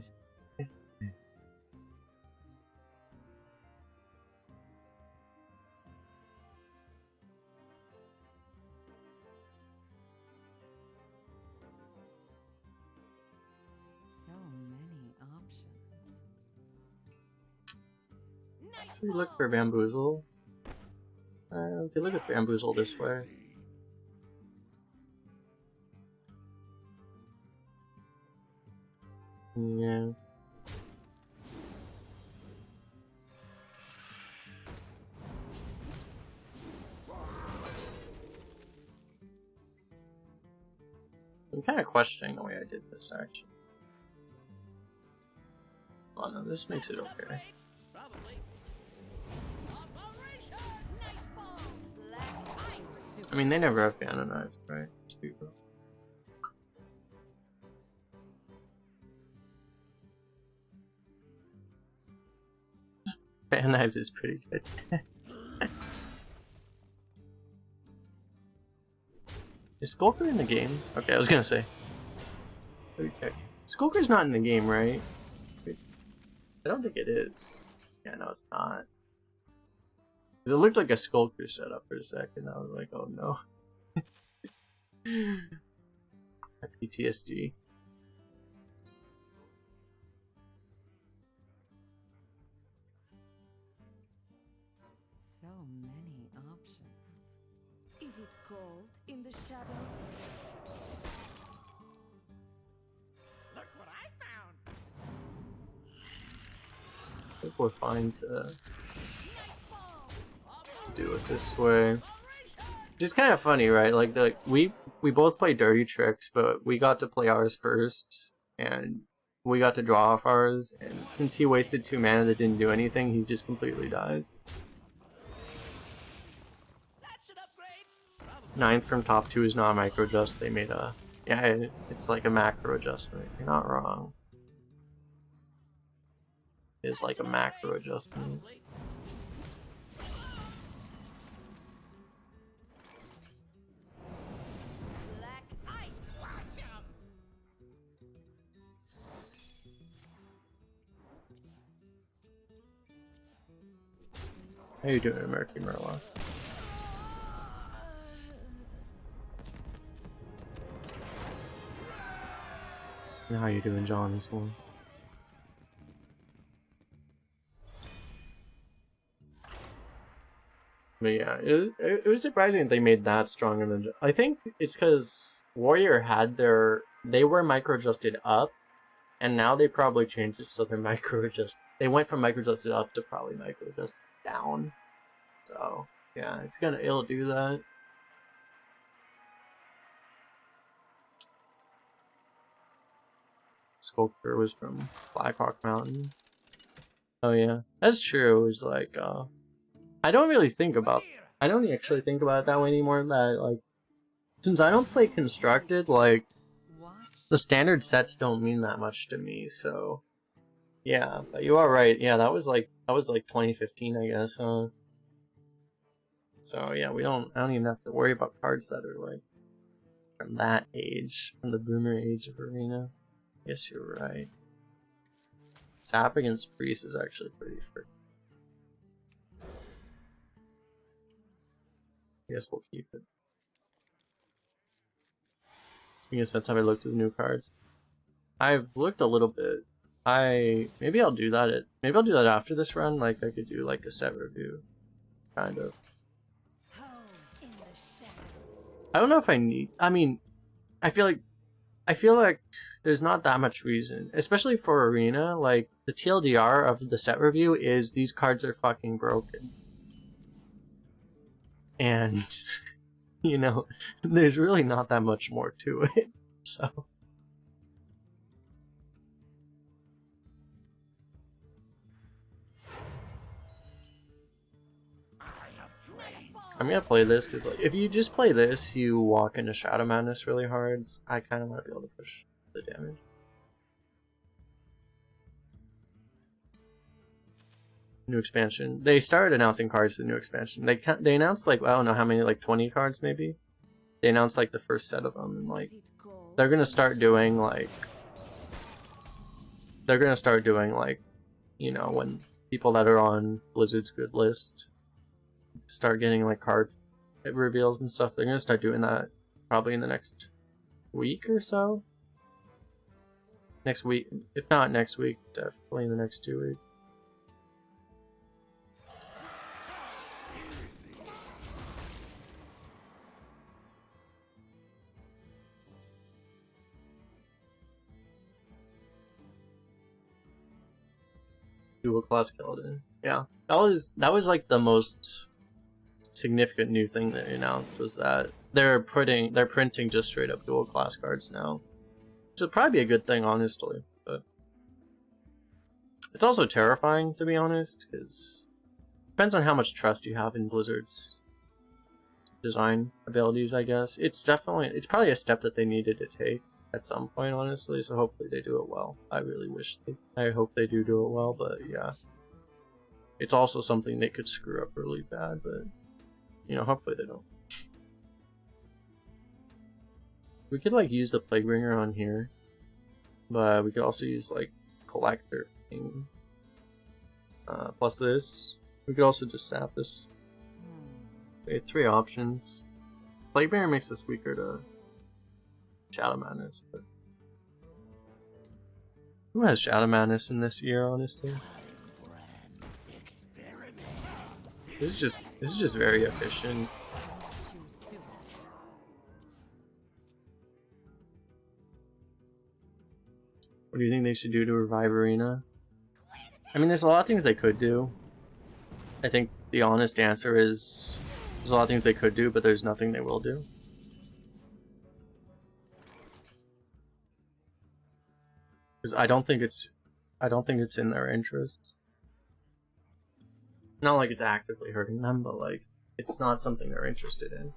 many options. So we look for Bamboozle. We could look at Bamboozle this way. Yeah. I'm kind of questioning the way I did this, actually. Oh no, this makes it okay. Probably. Nightfall. Black ice. I mean, they never have fan knives, right? These people. Fan knives is pretty good. Is Skulker in the game? Okay, I was gonna say. Let me check. Skulker's not in the game, right? Wait, I don't think it is. Yeah, no, it's not. 'Cause it looked like a Skulker setup for a second. I was like, oh no. PTSD. So many options. Is it cold in the shadows? Look what I found. I think we're fine to Nightfall. do it this way. Just kind of funny, right? Like we both play dirty tricks, but we got to play ours first, and we got to draw off ours. And since he wasted 2 mana that didn't do anything, he just completely dies. That's an upgrade. 9th from top 2 is not a micro adjust. They made a it's like a macro adjustment. You're not wrong. It's like a macro adjustment. Probably. Black ice. Flash 'em. How you doing, Murky Merla? And how you doing, John, as well? But yeah, it was surprising that they made that strong of an. I think it's because Warrior had they were micro adjusted up, and now they probably changed it so they're micro adjust. They went from micro adjusted up to probably micro adjusted down. So yeah, it'll do that. Sculptor was from Blackhawk Mountain. Oh yeah, that's true. It was like I don't actually think about it that way anymore. That like, since I don't play constructed, like, Watch the standard sets don't mean that much to me, so yeah, but you are right. Yeah, that was like 2015, I guess, huh? So yeah, I don't even have to worry about cards that are like from that age, from the boomer age of Arena. Yes, you're right. Sap against Priest is actually pretty freaking. I guess we'll keep it. I guess that's how I looked at the new cards. I've looked a little bit. Maybe I'll do that after this run. Like I could do like a set review, kind of. Home in the shadows. I don't know if I need. I mean, I feel like there's not that much reason, especially for Arena. Like the TLDR of the set review is these cards are fucking broken, and you know, there's really not that much more to it. So. I'm gonna play this because, like, if you just play this, you walk into Shadow Madness really hard. I kind of want to be able to push the damage. New expansion. They started announcing cards to the new expansion. They announced like I don't know how many, like 20 cards maybe. They announced like the first set of them, and like they're gonna start doing like you know, when people that are on Blizzard's good list start getting like card reveals and stuff. They're gonna start doing that probably in the next week or so. Next week, if not next week, definitely in the next 2 weeks. Dual class skeleton. Yeah, that was like the most significant new thing they announced, was that they're printing just straight up dual class cards now, which would probably be a good thing, honestly. But it's also terrifying, to be honest, because it depends on how much trust you have in Blizzard's design abilities. I guess it's probably a step that they needed to take at some point, honestly. So hopefully they do it well. I hope they do it well, but yeah, it's also something they could screw up really bad, but you know, hopefully they don't. We could like use the Plaguebringer on here, but we could also use like Collector thing. Plus this. We could also just sap this. We have 3 options. Plaguebringer makes us weaker to Shadow Madness, but who has Shadow Madness in this year, honestly? This is just very efficient. What do you think they should do to revive Arena? I mean, there's a lot of things they could do. I think the honest answer is there's a lot of things they could do, but there's nothing they will do. Because I don't think it's in their interest. Not like it's actively hurting them, but like it's not something they're interested in.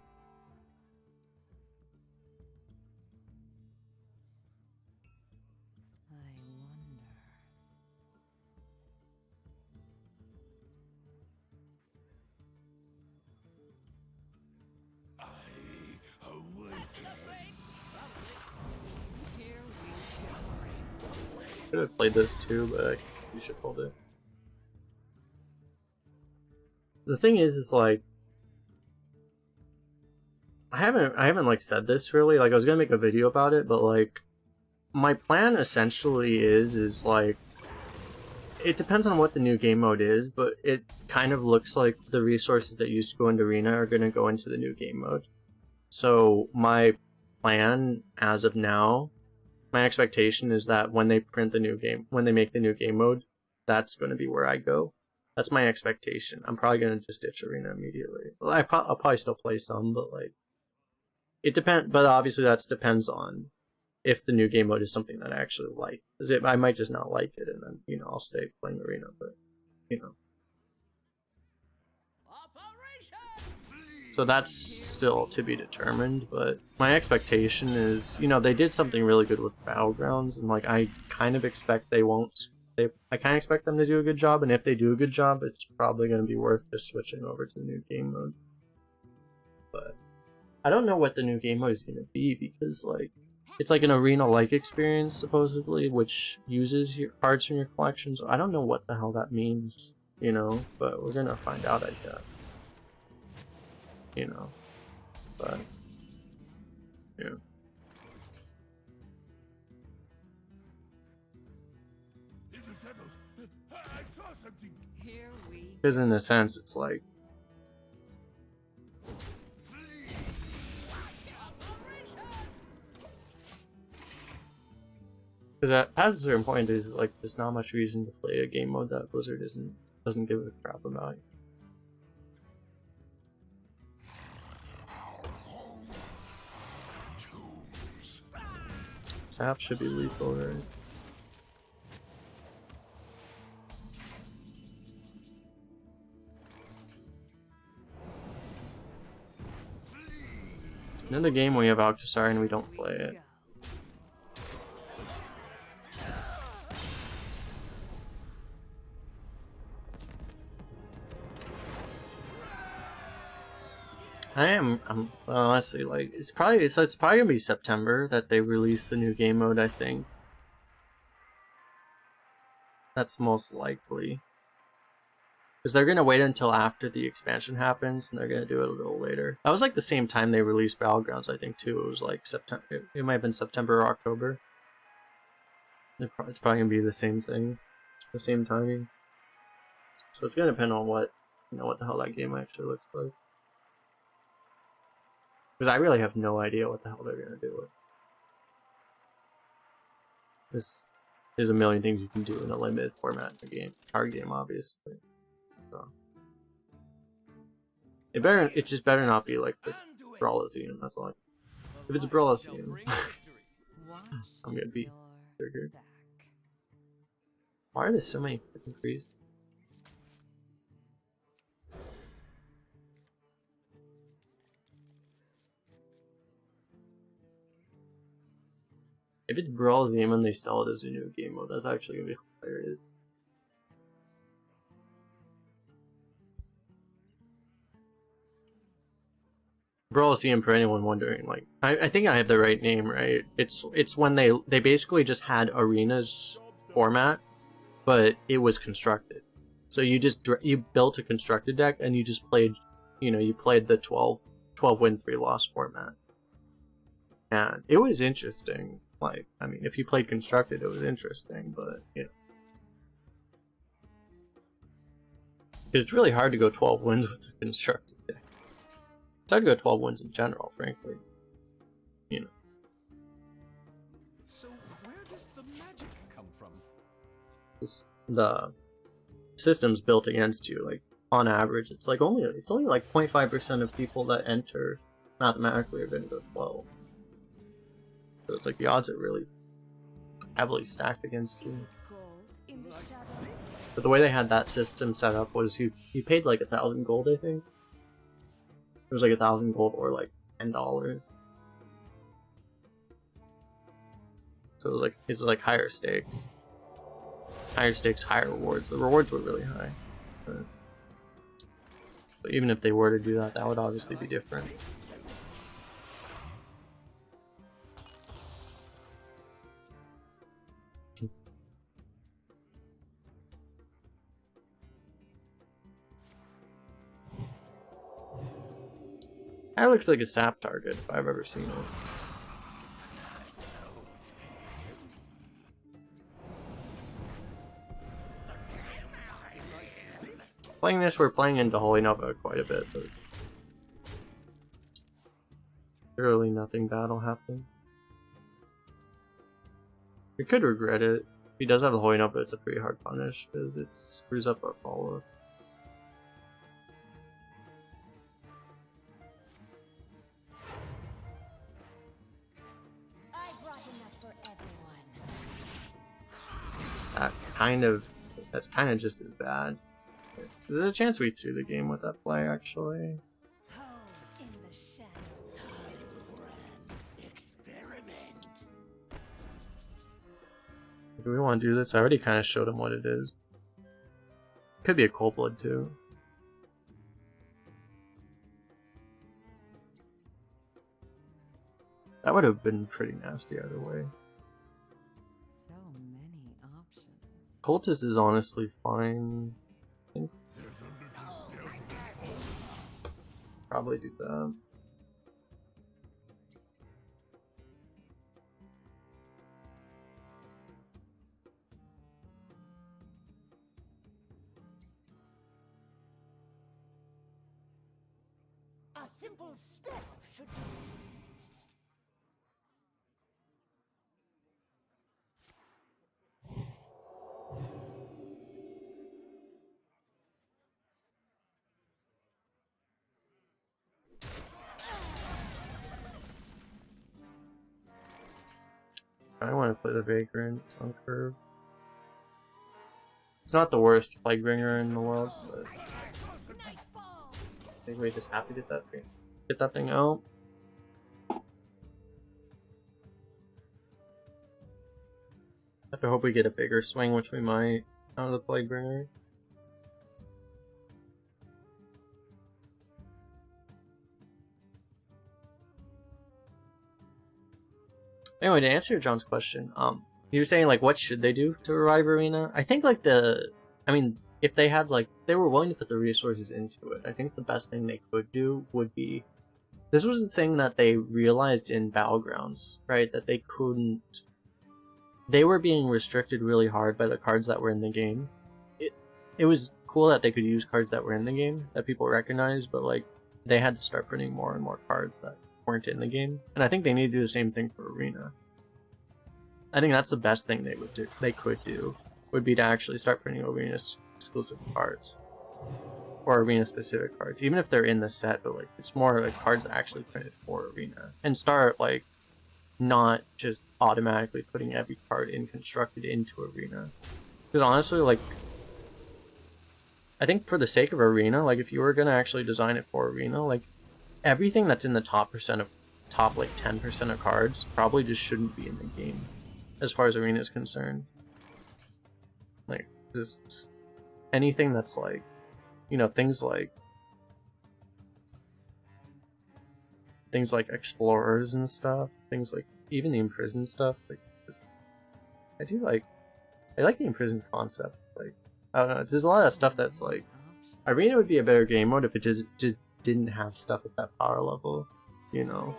Could have played this too, but you should hold it. The thing is like I haven't like said this really. Like I was gonna make a video about it, but like my plan essentially is like it depends on what the new game mode is, but it kind of looks like the resources that used to go into Arena are gonna go into the new game mode. So my plan as of now, my expectation is that when they make the new game mode, that's going to be where I go. That's my expectation. I'm probably going to just ditch Arena immediately. Well, I'll probably still play some, but like it depends. But obviously that depends on if the new game mode is something that I actually like. Because I might just not like it, and then you know I'll stay playing Arena. But you know. So that's still to be determined, but my expectation is, you know, they did something really good with Battlegrounds, and like I kind of expect they won't. I kind of expect them to do a good job, and if they do a good job, it's probably going to be worth just switching over to the new game mode. But I don't know what the new game mode is going to be, because like it's like an arena-like experience supposedly, which uses your cards from your collection. So I don't know what the hell that means, you know. But we're gonna find out, I guess. You know, but yeah. In the shadows, I saw something. Here we Because in a sense, it's like because past a certain point, there's like there's not much reason to play a game mode that Blizzard doesn't give a crap about. Sap should be lethal, right? Another game we have Octosari and we don't play it. go. I'm honestly like it's probably gonna be September that they release the new game mode. I think that's most likely because they're gonna wait until after the expansion happens and they're gonna do it a little later. That was like the same time they released Battlegrounds, I think too. It was like September. It might have been September or October. It's probably gonna be the same thing, the same timing. So it's gonna depend on what what the hell that game actually looks like. Because I really have no idea what the hell they're gonna do with this. There's a million things you can do in a limited format in a game, card game, obviously. So it just better not be like the Brawlasian. That's all. If it's a Brawlasian, I'm gonna be triggered. Why are there so many freaking trees? If it's Brawlasian and they sell it as a new game mode, that's actually gonna be hilarious. Brawlasian, for anyone wondering, like I think I have the right name, right? It's when they basically just had arenas format, but it was constructed. So you built a constructed deck and you just played, you played the 12 win 3 loss format, and it was interesting. Like, I mean, if you played constructed, it was interesting, but it's really hard to go 12 wins with the constructed deck. It's hard to go 12 wins in general, frankly. So where does the magic come from? The system's built against you. Like, on average, it's only like 0.5% of people that enter mathematically are going to go 12. So it's like the odds are really heavily stacked against you. Gold in the shadows. But the way they had that system set up was you paid like 1,000 gold, I think. It was like 1,000 gold or like $10. So it's like higher stakes. Higher stakes, higher rewards. The rewards were really high. But even if they were to do that, that would obviously be different. That looks like a sap target if I've ever seen it. Playing this, we're playing into Holy Nova quite a bit, but surely nothing bad will happen. We could regret it. If he does have the Holy Nova, it's a pretty hard punish because it screws up our follow-up. That's kind of just as bad. There's a chance we threw the game with that play, actually. Do we want to do this? I already kind of showed him what it is. Could be a cold blood too. That would have been pretty nasty either way. So many options. Cultist is honestly fine. I think. Probably do that. A simple spell should do. I want to play the Vagrant on curve. It's not the worst Plague Bringer in the world, but I think we're just happy to get that thing out. Have to hope we get a bigger swing, which we might, out of the Plague Bringer. Anyway, to answer John's question, you were saying like what should they do to revive Arena? I think like if they had like they were willing to put the resources into it, I think the best thing they could do would be, this was the thing that they realized in Battlegrounds, right? That they couldn't, they were being restricted really hard by the cards that were in the game. It was cool that they could use cards that were in the game that people recognized, but like they had to start printing more and more cards that weren't in the game, and I think they need to do the same thing for Arena. I think that's the best thing they could do would be to actually start printing Arena exclusive cards or Arena specific cards, even if they're in the set, but like it's more like cards that actually printed for Arena, and start like not just automatically putting every card in constructed into Arena. Because honestly, like I think for the sake of Arena, like if you were gonna actually design it for Arena, like everything that's in the top like 10% of cards probably just shouldn't be in the game as far as Arena is concerned. Like just anything that's like, you know, things like explorers and stuff, things like even the imprisoned stuff, like just, I like the imprisoned concept. Like I don't know, there's a lot of stuff that's like Arena would be a better game mode if it just didn't have stuff at that power level, you know.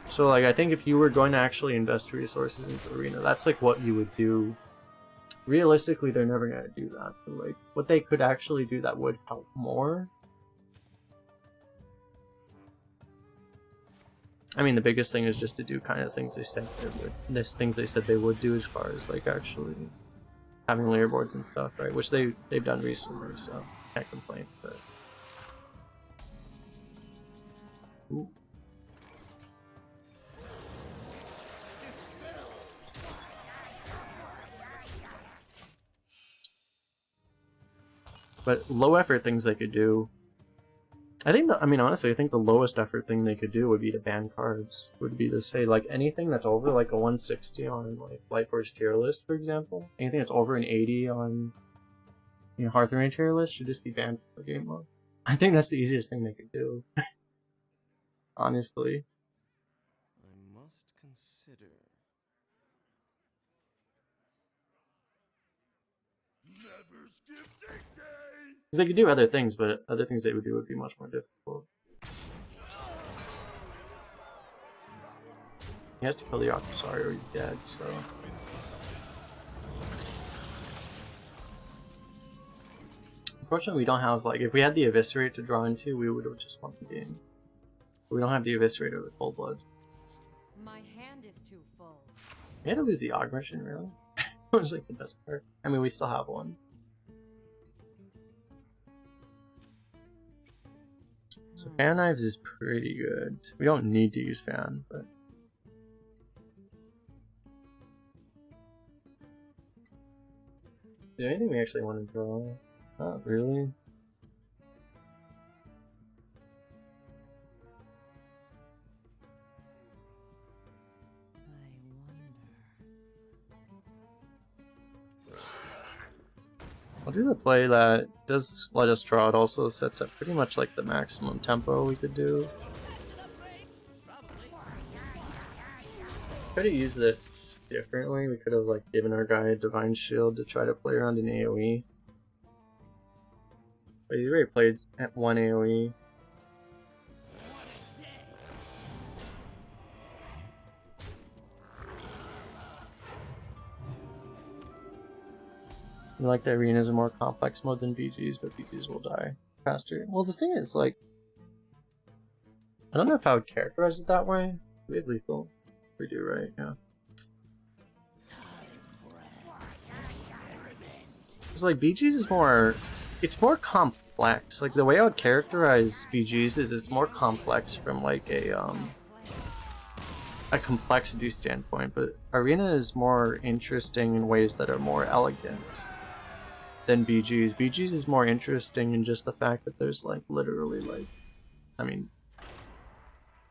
So like I think if you were going to actually invest resources into Arena, that's like what you would do. Realistically, they're never gonna do that. So like what they could actually do that would help more, I mean, the biggest thing is just to do kind of things they said they would do as far as like actually having leaderboards and stuff, right? Which they've done recently, so can't complain. But ooh. But low effort things they could do, honestly, I think the lowest effort thing they could do would be to ban cards. Would be to say like anything that's over like a 160 on like Lightforce tier list, for example. Anything that's over an 80 on, you know, Hearthstone Arena tier list should just be banned from the game mode. I think that's the easiest thing they could do. Honestly. I must consider. Never skip day day. Because they could do other things, but other things they would do would be much more difficult. He has to kill the Octosari or he's dead, so... Unfortunately, we don't have, like, if we had the Eviscerate to draw into, we would have just won the game. But we don't have the Eviscerate or the Cold Blood. My hand is too full. We had to lose the Augmentation, really? It was like the best part. I mean, we still have one. So Fan Knives is pretty good. We don't need to use Fan, but... Is there anything we actually want to draw? Not really. I wonder. I'll do the play that does let us draw. It also sets up pretty much like the maximum tempo we could do. Could have used this differently. We could have like given our guy a Divine Shield to try to play around an AoE. But he's already played at one AoE. I like the arena is a more complex mode than BGs, but BGs will die faster. Well, the thing is, like, I don't know if I would characterize it that way. We have lethal. We do, right? Yeah. It's like BGs is more, it's more complex. Like the way I would characterize BGs is it's more complex from like a complexity standpoint, but arena is more interesting in ways that are more elegant than BGs. BGs is more interesting in just the fact that there's like literally like, I mean,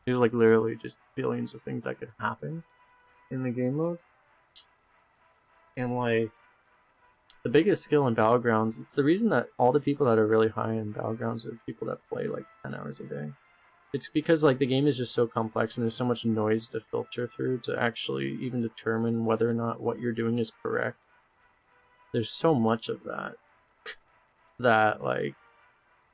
there's like literally just billions of things that could happen in the game mode. And like, the biggest skill in Battlegrounds, it's the reason that all the people that are really high in Battlegrounds are people that play like 10 hours a day. It's because like the game is just so complex and there's so much noise to filter through to actually even determine whether or not what you're doing is correct. There's so much of that that like,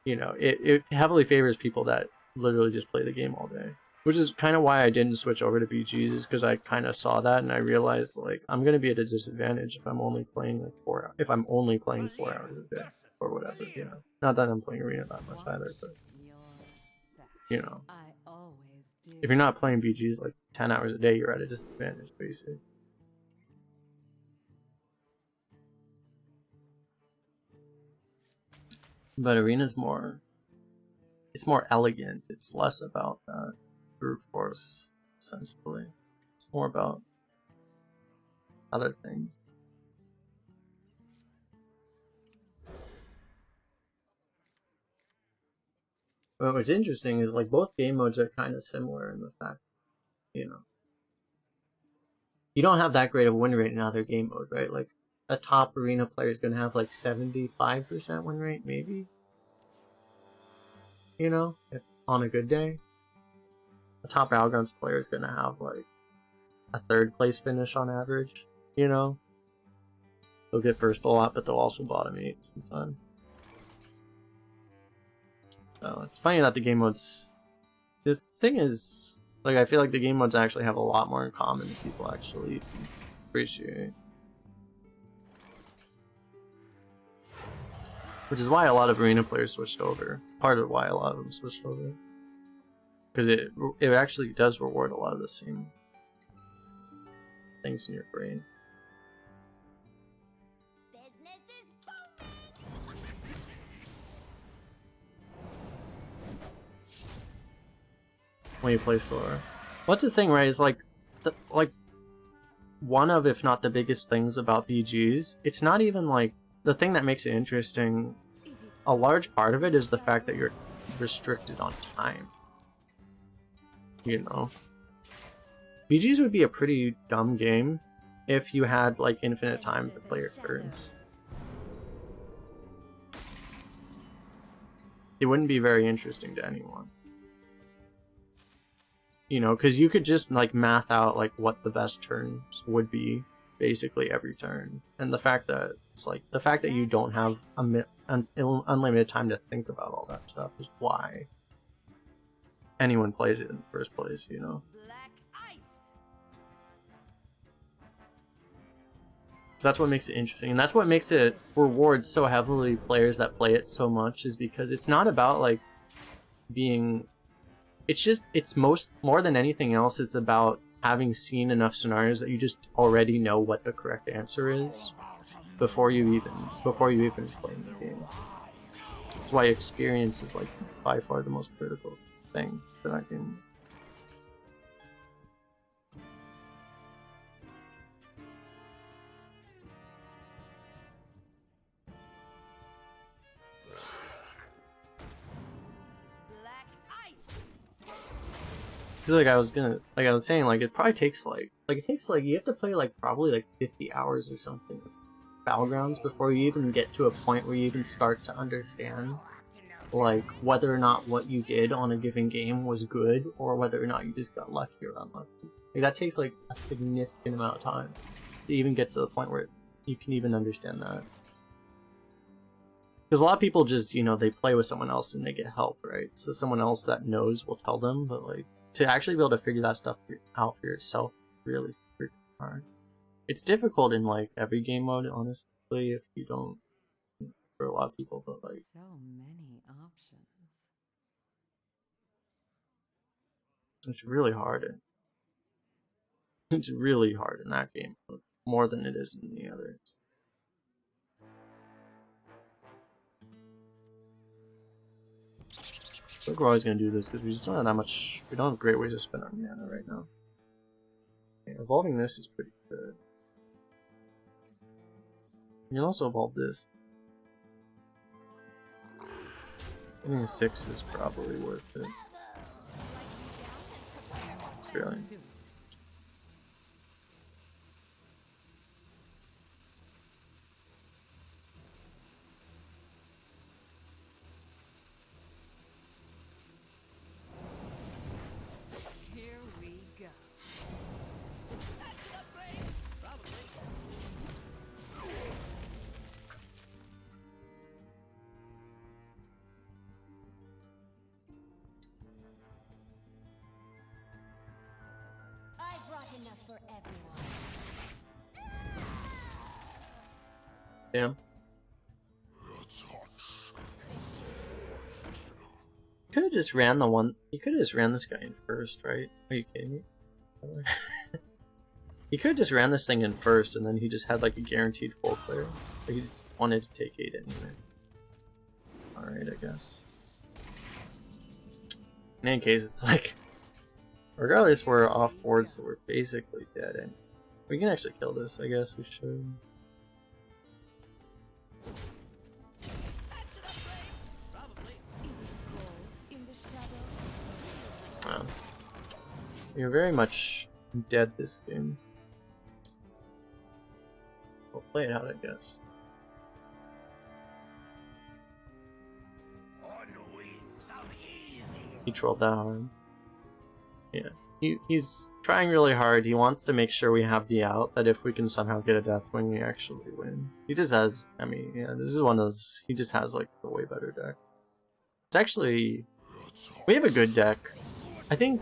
you know, it heavily favors people that literally just play the game all day. Which is kind of why I didn't switch over to BGs, is because I kind of saw that and I realized like I'm gonna be at a disadvantage if I'm only playing like 4 hours. If I'm only playing 4 hours a day or whatever, you know. Not that I'm playing arena that much either, but you know, if you're not playing BGs like 10 hours a day, you're at a disadvantage basically. But arena's more, it's more elegant. It's less about that brute force, essentially. It's more about other things. But what's interesting is like both game modes are kind of similar in the fact, you know, you don't have that great of a win rate in either game mode, right? Like a top arena player is going to have like 75% win rate, maybe. You know, if on a good day. A top Battlegrounds player is going to have like a 3rd place finish on average, you know? They'll get first a lot, but they'll also bottom 8 sometimes. So it's funny that the game modes... This thing is, like, I feel like the game modes actually have a lot more in common than people actually appreciate. Which is why a lot of arena players switched over. Part of why a lot of them switched over. Because it actually does reward a lot of the same things in your brain. When you play slower. What's the thing, right? Is like, one of, if not the biggest things about BGs. It's not even like the thing that makes it interesting. A large part of it is the fact that you're restricted on time. You know, BGs would be a pretty dumb game if you had like infinite time to play your turns. It wouldn't be very interesting to anyone. You know, because you could just like math out like what the best turns would be basically every turn, and the fact that it's like the fact that you don't have unlimited time to think about all that stuff is why anyone plays it in the first place, you know. So that's what makes it interesting, and that's what makes it reward so heavily players that play it so much, is because it's not about like being, it's more than anything else, it's about having seen enough scenarios that you just already know what the correct answer is before you even play the game. That's why experience is like by far the most critical thing for that game. Like I was saying, like it probably takes like you have to play like probably like 50 hours or something Battlegrounds before you even get to a point where you even start to understand like whether or not what you did on a given game was good or whether or not you just got lucky or unlucky. Like, that takes like a significant amount of time to even get to the point where you can even understand that. Because a lot of people just, you know, they play with someone else and they get help, right? So someone else that knows will tell them, but like to actually be able to figure that stuff out for yourself really freaking hard. It's difficult in like every game mode, honestly, if you don't, for a lot of people, but like So many options. it's really hard. It's really hard in that game mode, more than it is in the others. I think we're always going to do this because we just don't have that much. We don't have great ways to spend our mana right now. Okay, evolving this is pretty good. You can also evolve this. I think a 6 is probably worth it. Really. Here we go. I brought enough for everyone. Damn. Could have just ran the one. You could have just ran this guy in first, right? Are you kidding me? He could have just ran this thing in first, and then he just had like a guaranteed full clear. But he just wanted to take 8 anyway. Alright, I guess. In any case, it's like, regardless, we're off board, so we're basically dead. And we can actually kill this, I guess we should. Wow. You're very much dead this game. We'll play it out, I guess. He trolled that hard. Yeah. He's trying really hard. He wants to make sure we have the out, that if we can somehow get a Deathwing, we actually win. He just has, I mean, yeah, this is one of those, he just has like the way better deck. It's actually, we have a good deck. I think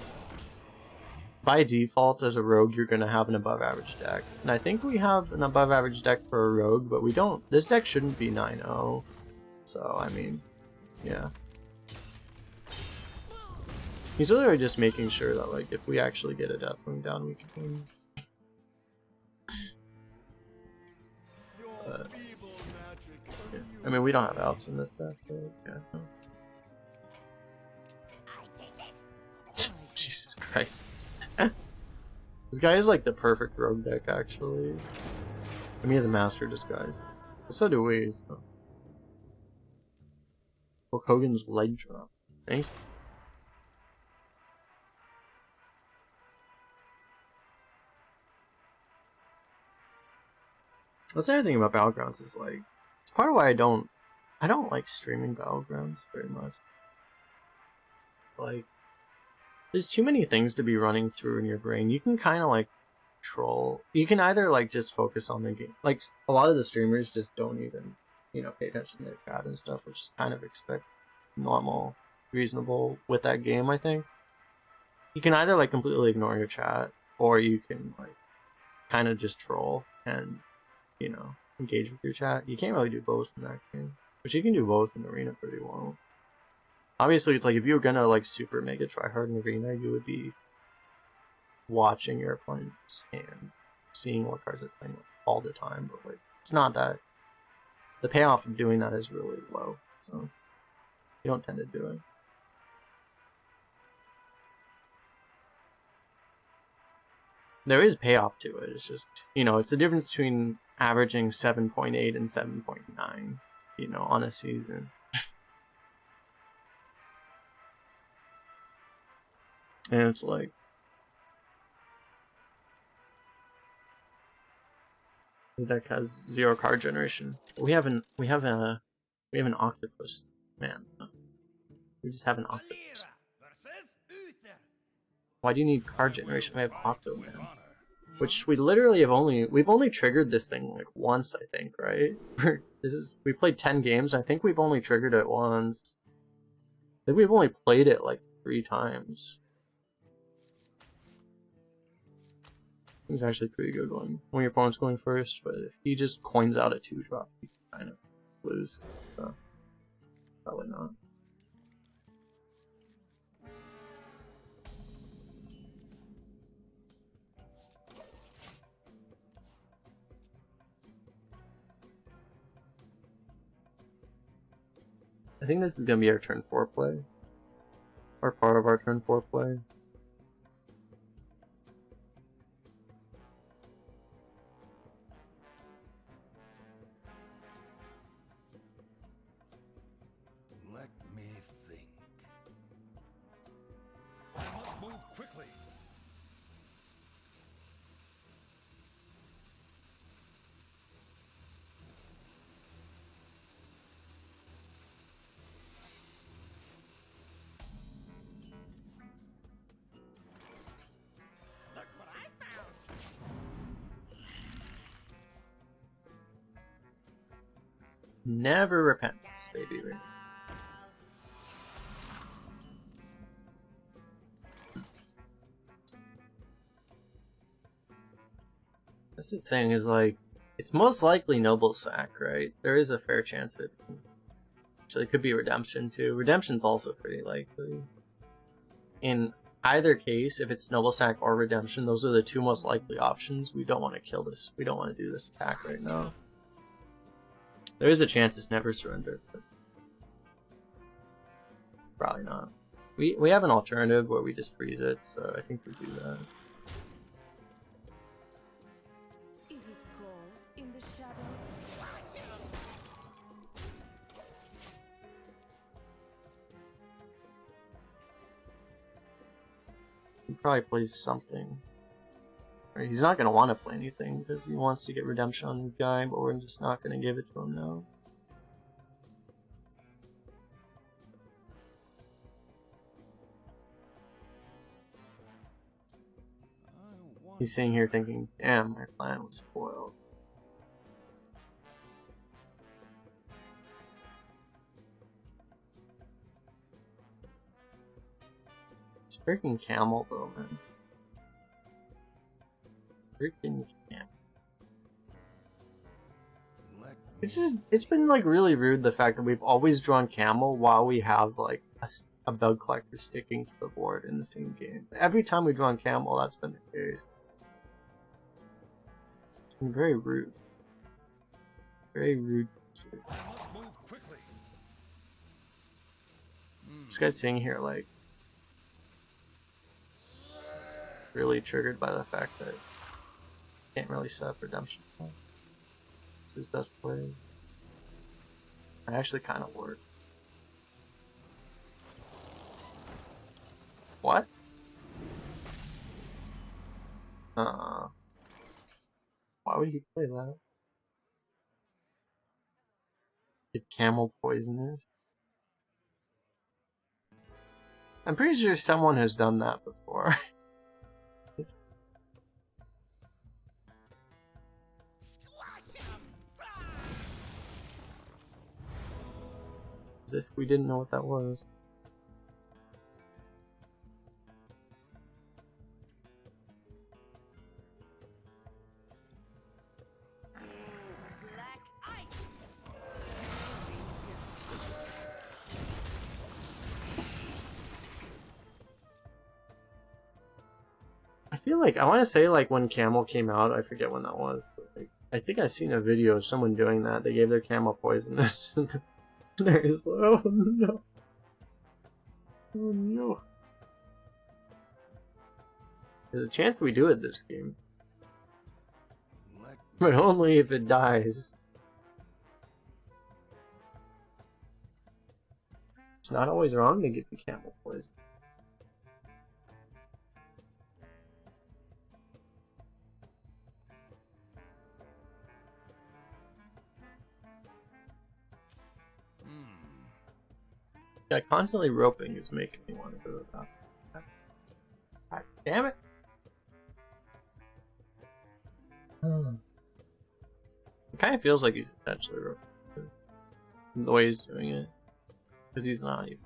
by default as a rogue you're gonna have an above average deck. And I think we have an above average deck for a rogue, but we don't, this deck shouldn't be 9-0. So I mean, yeah. He's literally just making sure that like if we actually get a Deathwing down we can win. But, yeah. I mean we don't have outs in this deck, so yeah. No. Jesus Christ. This guy is like the perfect rogue deck, actually. And he has a Master Disguise. But so do we. So. Hulk Hogan's leg drop. Thanks. That's the other thing about Battlegrounds is like, it's part of why I don't like streaming Battlegrounds very much. It's like, there's too many things to be running through in your brain. You can kind of like troll. You can either like just focus on the game. Like a lot of the streamers just don't even, you know, pay attention to their chat and stuff, which is kind of normal, reasonable with that game, I think. You can either like completely ignore your chat, or you can like kind of just troll and, you know, engage with your chat. You can't really do both in that game, but you can do both in Arena pretty well. Obviously, it's like if you were gonna like super mega try hard in Arena, you would be watching your opponent's hand, seeing what cards they're playing all the time. But like, it's not that. The payoff of doing that is really low, so you don't tend to do it. There is payoff to it. It's just, you know, it's the difference between averaging 7.8 and 7.9, you know, on a season. And it's like, His deck has 0 card generation. We have an octopus, man. We just have an octopus. Why do you need card generation? We have Octo, man. Which we've only triggered this thing like once, I think, right? We played 10 games. I think we've only triggered it once. I think we've only played it like 3 times. It's actually pretty good going when your opponent's going first, but if he just coins out a 2-drop, you can kind of lose. So probably not. I think this is gonna be our turn 4 play. Or part of our turn 4 play. Let me think. I must move quickly. Look what I found. Never repents, baby. That's the thing, is like, it's most likely Noble Sack, right? There is a fair chance of it. Actually, it could be Redemption too. Redemption's also pretty likely. In either case, if it's Noble Sack or Redemption, those are the 2 most likely options. We don't want to kill this. We don't want to do this attack right now. There is a chance it's never surrendered, but probably not. We have an alternative where we just freeze it, so I think we do that. Is it cold in the shadows? He probably plays something. Right, he's not going to want to play anything because he wants to get Redemption on his guy, but we're just not going to give it to him now. He's sitting here thinking, damn, my plan was foiled. It's freaking Camel though, man. Freaking Camel. It's been like really rude, the fact that we've always drawn Camel while we have like a Bug Collector sticking to the board in the same game. Every time we've drawn Camel, that's been the case. It's been very rude. Very rude. This guy's sitting here like really triggered by the fact that he can't really set up Redemption. It's his best play. It actually kind of works. What? Why would he play that? If Camel poisonous? I'm pretty sure someone has done that before. As if we didn't know what that was. Black ice. I feel like, I want to say like when Camel came out, I forget when that was, but like, I think I've seen a video of someone doing that. They gave their Camel poisonous. There's like, oh no. Oh no. There's a chance we do it this game. But only if it dies. It's not always wrong to give the Camel poison. That constantly roping is making me want to go to that. God damn it! It kind of feels like he's potentially roping the way he's doing it, because he's not even.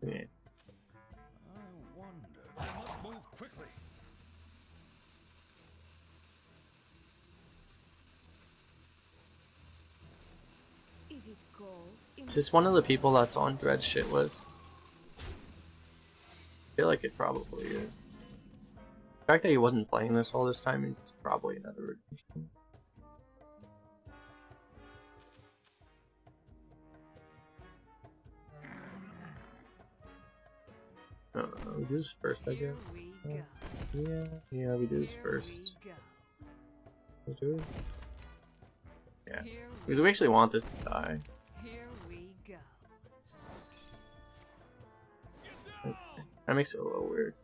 Yeah. I wonder. I must move quickly. Is it gold? Is this one of the people that's on Dread's shit list? I feel like it probably is. The fact that he wasn't playing this all this time means it's probably another redemption. We do this first, I guess. Here we go. Yeah, we do this first. Here We do it? Yeah. we go. Here Because we actually want this to die. Here we go. That makes it a little weird.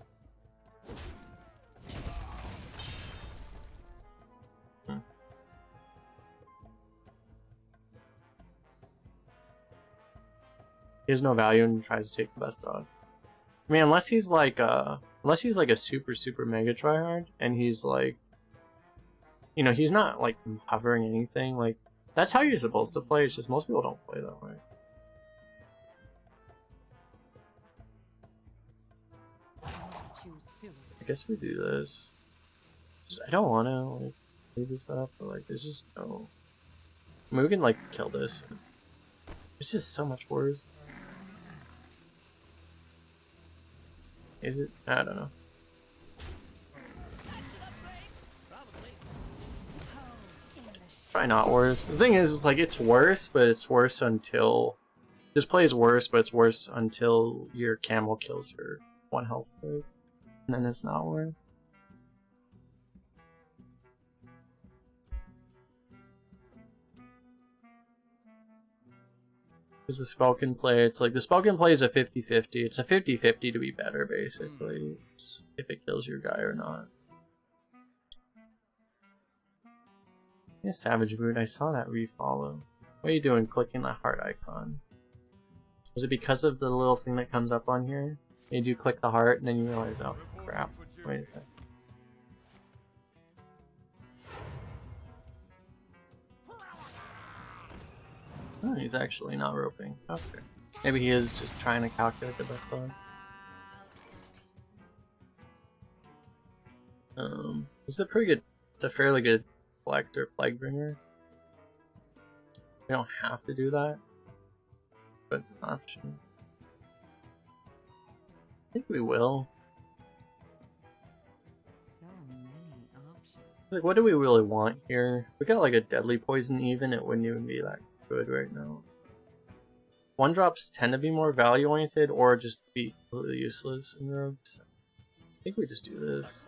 He has no value and tries to take the best dog. I mean, unless he's like a super mega tryhard, and he's like, you know, he's not like hovering anything. Like that's how you're supposed to play. It's just most people don't play that way. I must choose soon. I guess we do this. I don't want to like leave this up, but like there's just no. I mean, we can like kill this. It's just so much worse. Is it? I don't know. Probably not worse. The thing is, like, it's worse, but it's worse until... This play is worse, but it's worse until your camel kills your 1 health plays. And then it's not worse. Because the spell can play, it's like, the spell can play is a 50-50. It's a 50-50 to be better, basically. It's if it kills your guy or not. Yeah, Savage Mood, I saw that refollow. What are you doing clicking that heart icon? Was it because of the little thing that comes up on here? You do click the heart and then you realize, oh crap, wait a sec. Oh, he's actually not roping. Okay. Maybe he is just trying to calculate the best dog. It's a pretty good, it's a fairly good Collector Plaguebringer. We don't have to do that, but it's an option. I think we will. So many options. Like, what do we really want here? We got like a deadly poison even, it wouldn't even be that good right now. 1-drops tend to be more value oriented or just be completely useless in rogues. I think we just do this.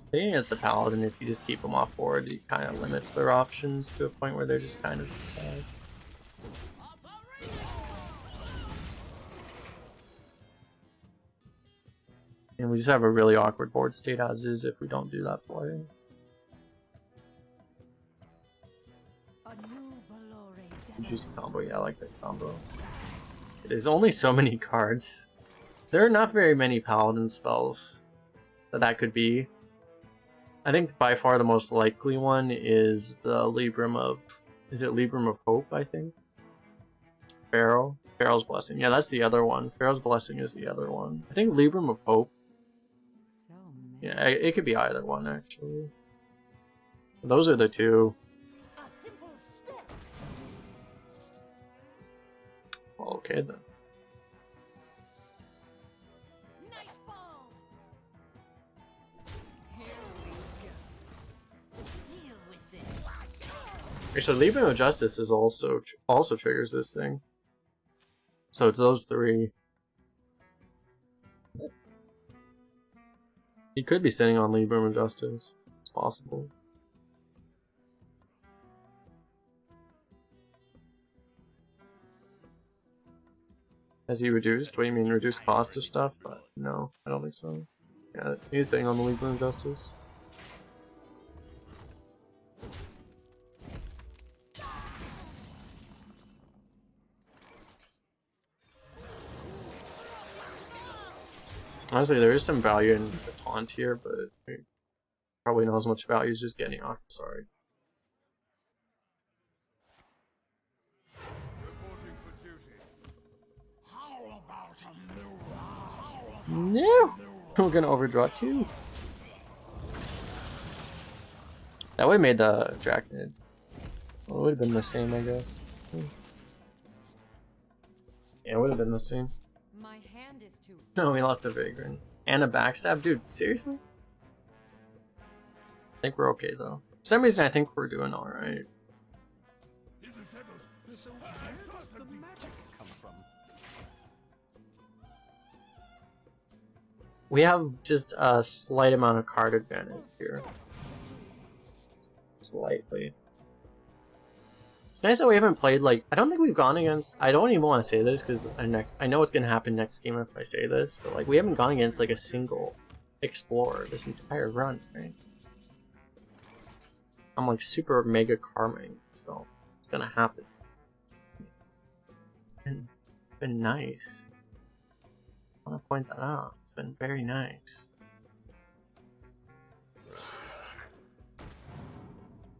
I think it's a paladin, if you just keep them off board, it kind of limits their options to a point where they're just kind of sad. And we just have a really awkward board state as is if we don't do that play. It's a juicy combo, yeah, I like that combo. There's only so many cards. There are not very many paladin spells that could be. I think by far the most likely one is the Librum of... Is it Librum of Hope, I think? Pharaoh? Pharaoh's Blessing. Yeah, that's the other one. Pharaoh's Blessing is the other one. I think Librum of Hope. So many. Yeah, it could be either one, actually. Those are the two. A simple spell. Okay, then. Nightfall. Here we go. Deal with it. Actually, Librum of Justice is also triggers this thing. So it's those three. He could be sitting on Librum of Justice. It's possible. Has he reduced? What do you mean, reduced cost of stuff? No, I don't think so. Yeah, he's sitting on the Librum of Justice. Honestly, there is some value in the taunt here, but probably not as much value as just getting Octosari. Reporting for duty. How about a No! We're gonna overdraw too. That would have made the Drachnid. Well, it would have been the same, I guess. Yeah, it would have been the same. My hand is too. No, we lost a Vagrant. And a backstab? Dude, seriously? I think we're okay, though. For some reason, I think we're doing alright. So where does the magic come from? We have just a slight amount of card advantage here. Slightly. It's nice that we haven't played, like, I don't think we've gone against, I don't even want to say this because I know what's going to happen next game if I say this, but like we haven't gone against like a single explorer this entire run, right? I'm like super mega karming, so it's going to happen. It's been nice. I want to point that out. It's been very nice.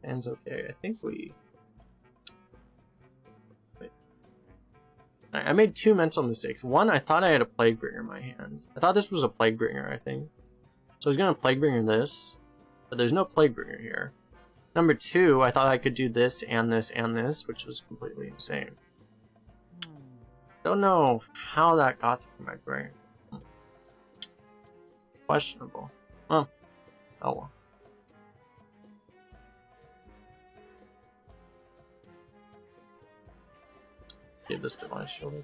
Hand's okay. I think we... Wait. I made two mental mistakes. One, I thought I had a Plaguebringer in my hand. I thought this was a Plaguebringer, I think. So I was going to Plaguebringer this, but there's no Plaguebringer here. Number two, I thought I could do this and this and this, which was completely insane. Don't know how that got through my brain. Questionable. Oh. Oh well. Give this to my shoulder.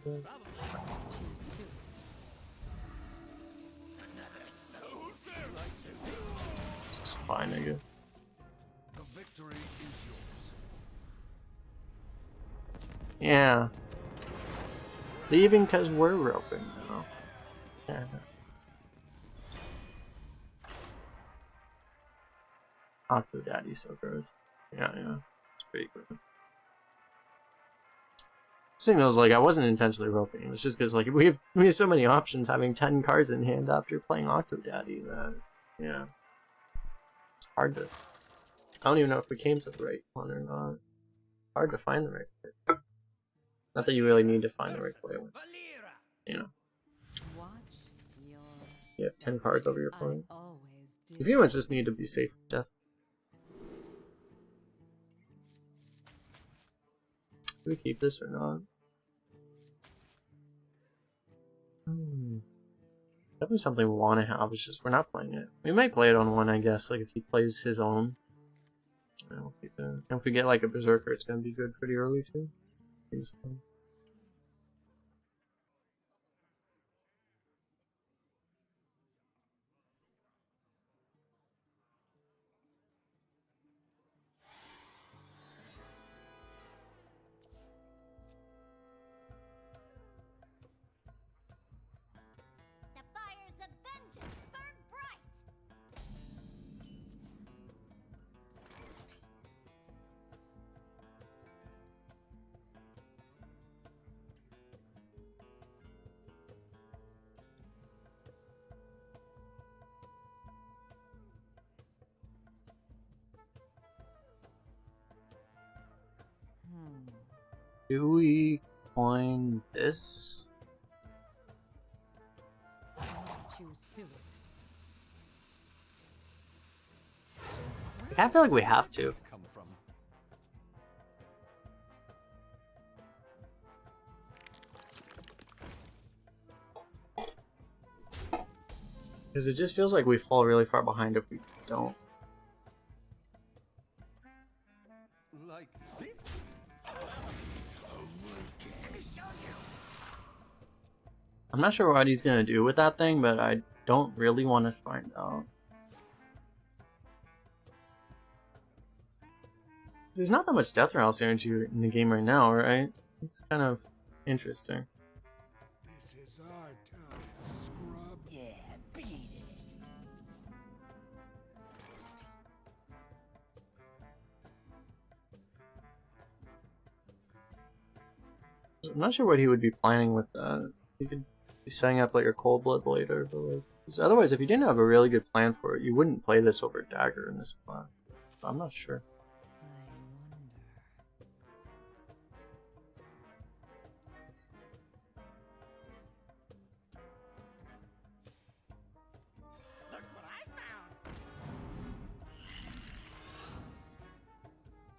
It's fine, I guess. The victory is yours. Yeah. Leaving because we're roping now. Yeah. Octodaddy so gross. Yeah, it's pretty good. Signals like I wasn't intentionally roping. It was just because like we have so many options, having 10 cards in hand after playing Octodaddy that yeah, it's hard to. I don't even know if we came to the right one or not. Hard to find the right play. Not that you really need to find the right play. You know, Watch your. you have 10 cards over your I opponent. always do. You pretty much just need to be safe from death. Do we keep this or not? Definitely something we want to have. It's just we're not playing it. We might play it on one, I guess. Like if he plays his own, we'll keep it. And if we get like a berserker, it's gonna be good pretty early too. Seems fun. The fires of vengeance burn bright. Do we coin this? I must choose soon. I feel like we have to. Come from. Because it just feels like we fall really far behind if we don't. Like this? I'm not sure what he's gonna do with that thing, but I don't really want to find out. There's not that much Death Rattle synergy in the game right now, right? It's kind of interesting. This is our town, scrub. Yeah, beat it. I'm not sure what he would be planning with that. He could be setting up like a Cold Blood later, but like 'Cause otherwise, if you didn't have a really good plan for it, you wouldn't play this over Dagger in this class. I'm not sure. Look what I found.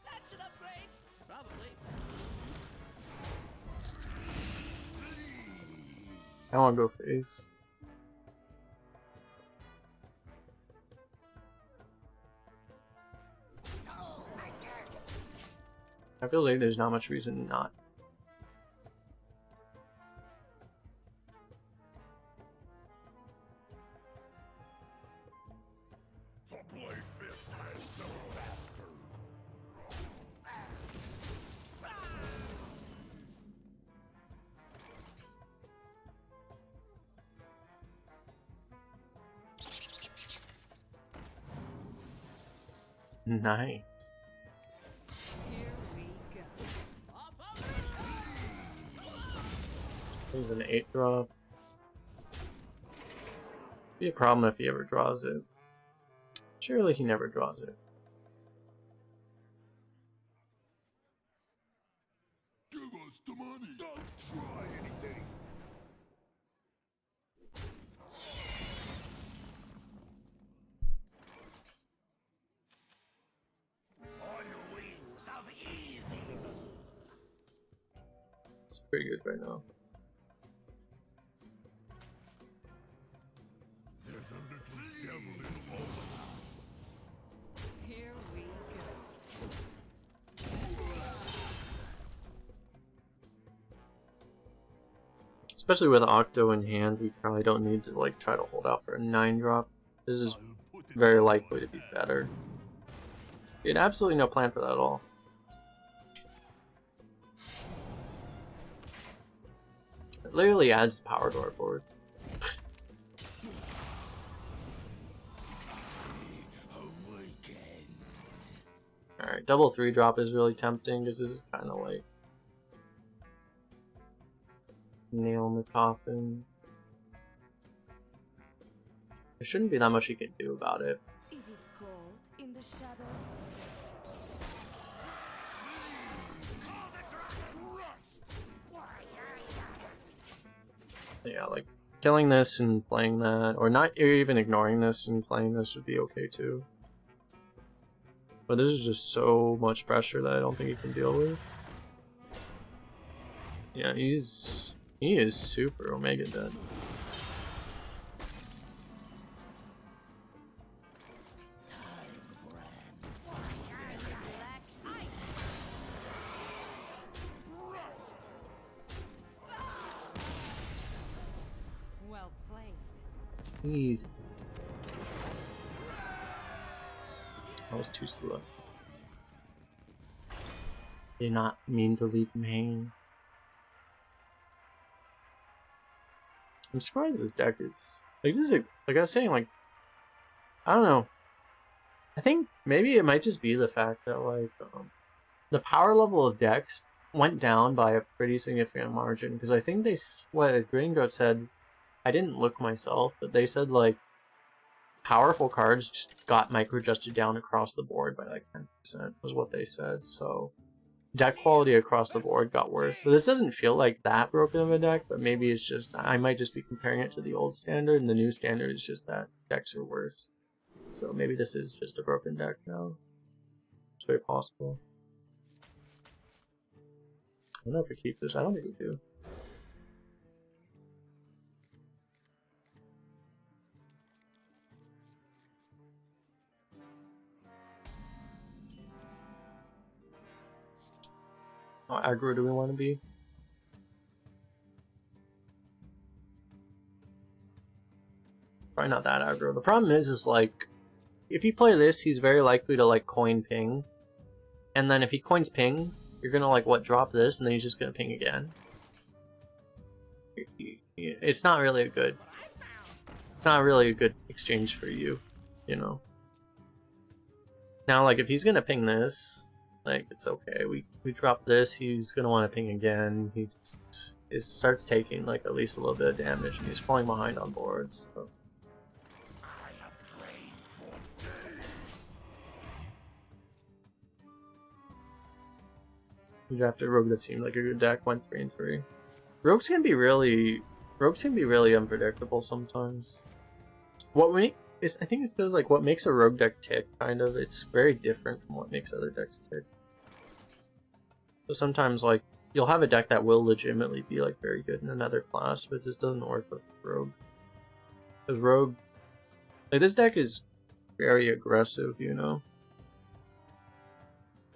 That should upgrade. Probably. I want to go face. I feel like there's not much reason not. Nice. Here we go. There's an 8-drop. Be a problem if he ever draws it. Surely he never draws it. Give us the money. Don't try anything. On the wings of evil. It's pretty good right now. There's a little devil in all of us. Here we go. Especially with Octo in hand, we probably don't need to like try to hold out for a 9-drop. This is very likely to be better. We had absolutely no plan for that at all. It literally adds power to our board. Alright, double 3-drop is really tempting because this is kind of like nail in the coffin. There shouldn't be that much you can do about it. Is it cold in the shadows? Yeah, like killing this and playing that, or not even ignoring this and playing this would be okay too. But this is just so much pressure that I don't think he can deal with. Yeah, he is super Omega dead. Well played. Easy. That was too slow. Did not mean to leave him hanging. I'm surprised this deck is like this is like I was saying, like I don't know. I think maybe it might just be the fact that like the power level of decks went down by a pretty significant margin, because I think what Gringo said, I didn't look myself, but they said like powerful cards just got micro-adjusted down across the board by like 10% was what they said. So deck quality across the board got worse. So this doesn't feel like that broken of a deck, but maybe it's just, I might just be comparing it to the old standard, and the new standard is just that decks are worse. So maybe this is just a broken deck now. It's very possible. I don't know if we keep this. I don't think we do. How aggro do we want to be? Probably not that aggro. The problem is like, if you play this, he's very likely to like coin ping. And then if he coins ping, you're gonna like drop this, and then he's just gonna ping again. It's not really a good exchange for you, you know. Now like if he's gonna ping this, like it's okay. We drop this, he's gonna want to ping again. He starts taking like at least a little bit of damage, and he's falling behind on boards. So You drafted a rogue that seemed like a good deck, went 3 and 3. Rogues can be really unpredictable sometimes. I think it's because like what makes a rogue deck tick, kind of, it's very different from what makes other decks tick. So sometimes like you'll have a deck that will legitimately be like very good in another class, but this doesn't work with rogue. Because rogue, like this deck is very aggressive, you know.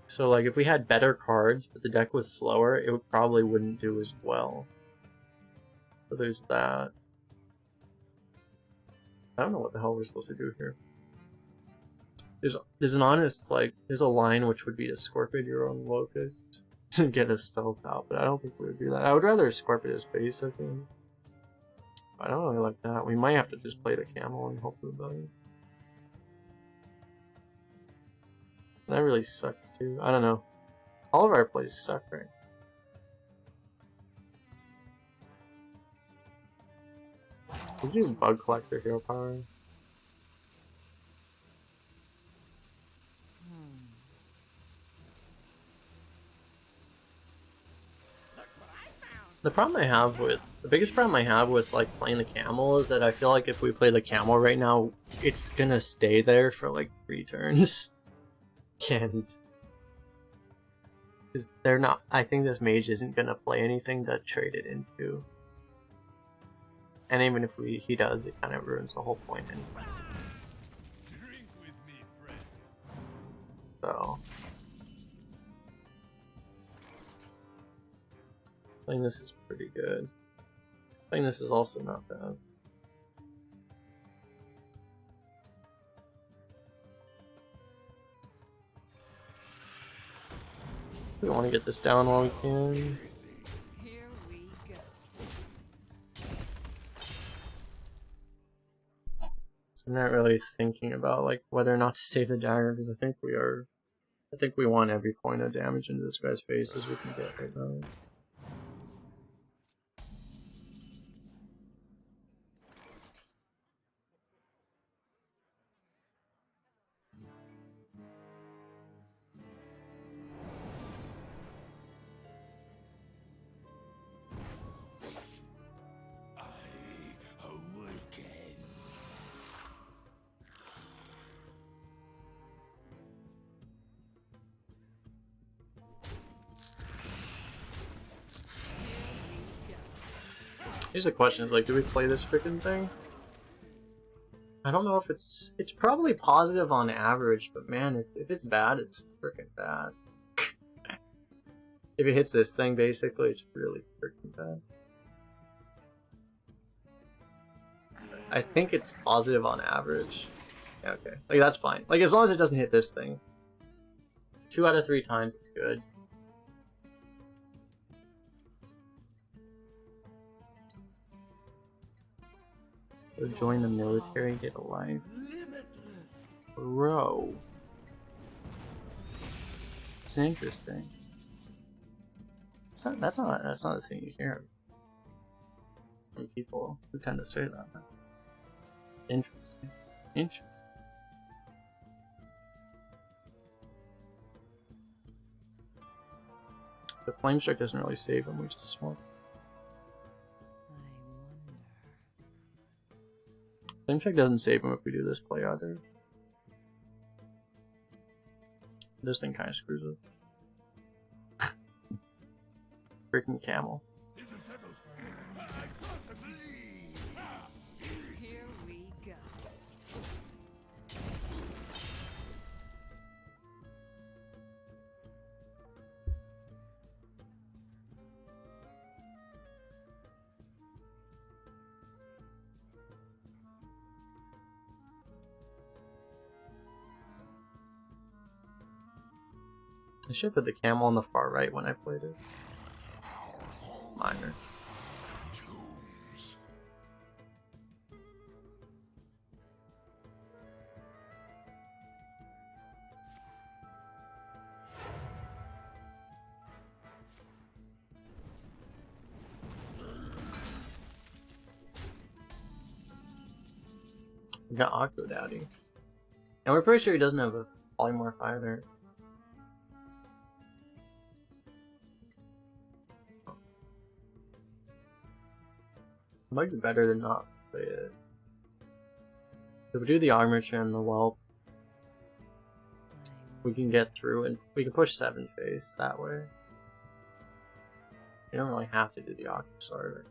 So like if we had better cards, but the deck was slower, it probably wouldn't do as well. So there's that. I don't know what the hell we're supposed to do here. There's an honest, like, there's a line which would be to Scorpion your own Locust to get a stealth out, but I don't think we would do that. I would rather Scorpion his face, I think. I don't really like that. We might have to just play the camel and hope for the best. That really sucks too. I don't know. All of our plays suck, right? Did you bug collector hero power? The biggest problem I have with like playing the camel is that I feel like if we play the camel right now, it's gonna stay there for like 3 turns. And because they're not, I think this mage isn't gonna play anything to trade it into. And even if he does, it kind of ruins the whole point anyway. Drink with me, friend. So playing this is pretty good. Playing this is also not bad. We want to get this down while we can. Here we go. I'm not really thinking about like whether or not to save the dagger because I think we want every point of damage into this guy's face as we can get right now. Here's the question: is like, do we play this freaking thing? I don't know if it's probably positive on average, but man, if it's bad, it's freaking bad. If it hits this thing, basically, it's really freaking bad. I think it's positive on average. Yeah, okay, like that's fine. Like as long as it doesn't hit this thing. 2 out of 3 times, it's good. Go join the military, get a life. Bro. It's interesting. That's not a thing you hear from people who tend to say that. Interesting. Interesting. The flame strike doesn't really save him, we just smoke. Flame strike doesn't save him if we do this play either. This thing kind of screws us. Freaking camel. Here we go. I should put the camel on the far right when I played it. Minor. We got Octodaddy. And we're pretty sure he doesn't have a polymorph either. It might be better to not play it. So we do the Armature and the Whelp. We can get through and we can push 7 face that way. You don't really have to do the Octosari.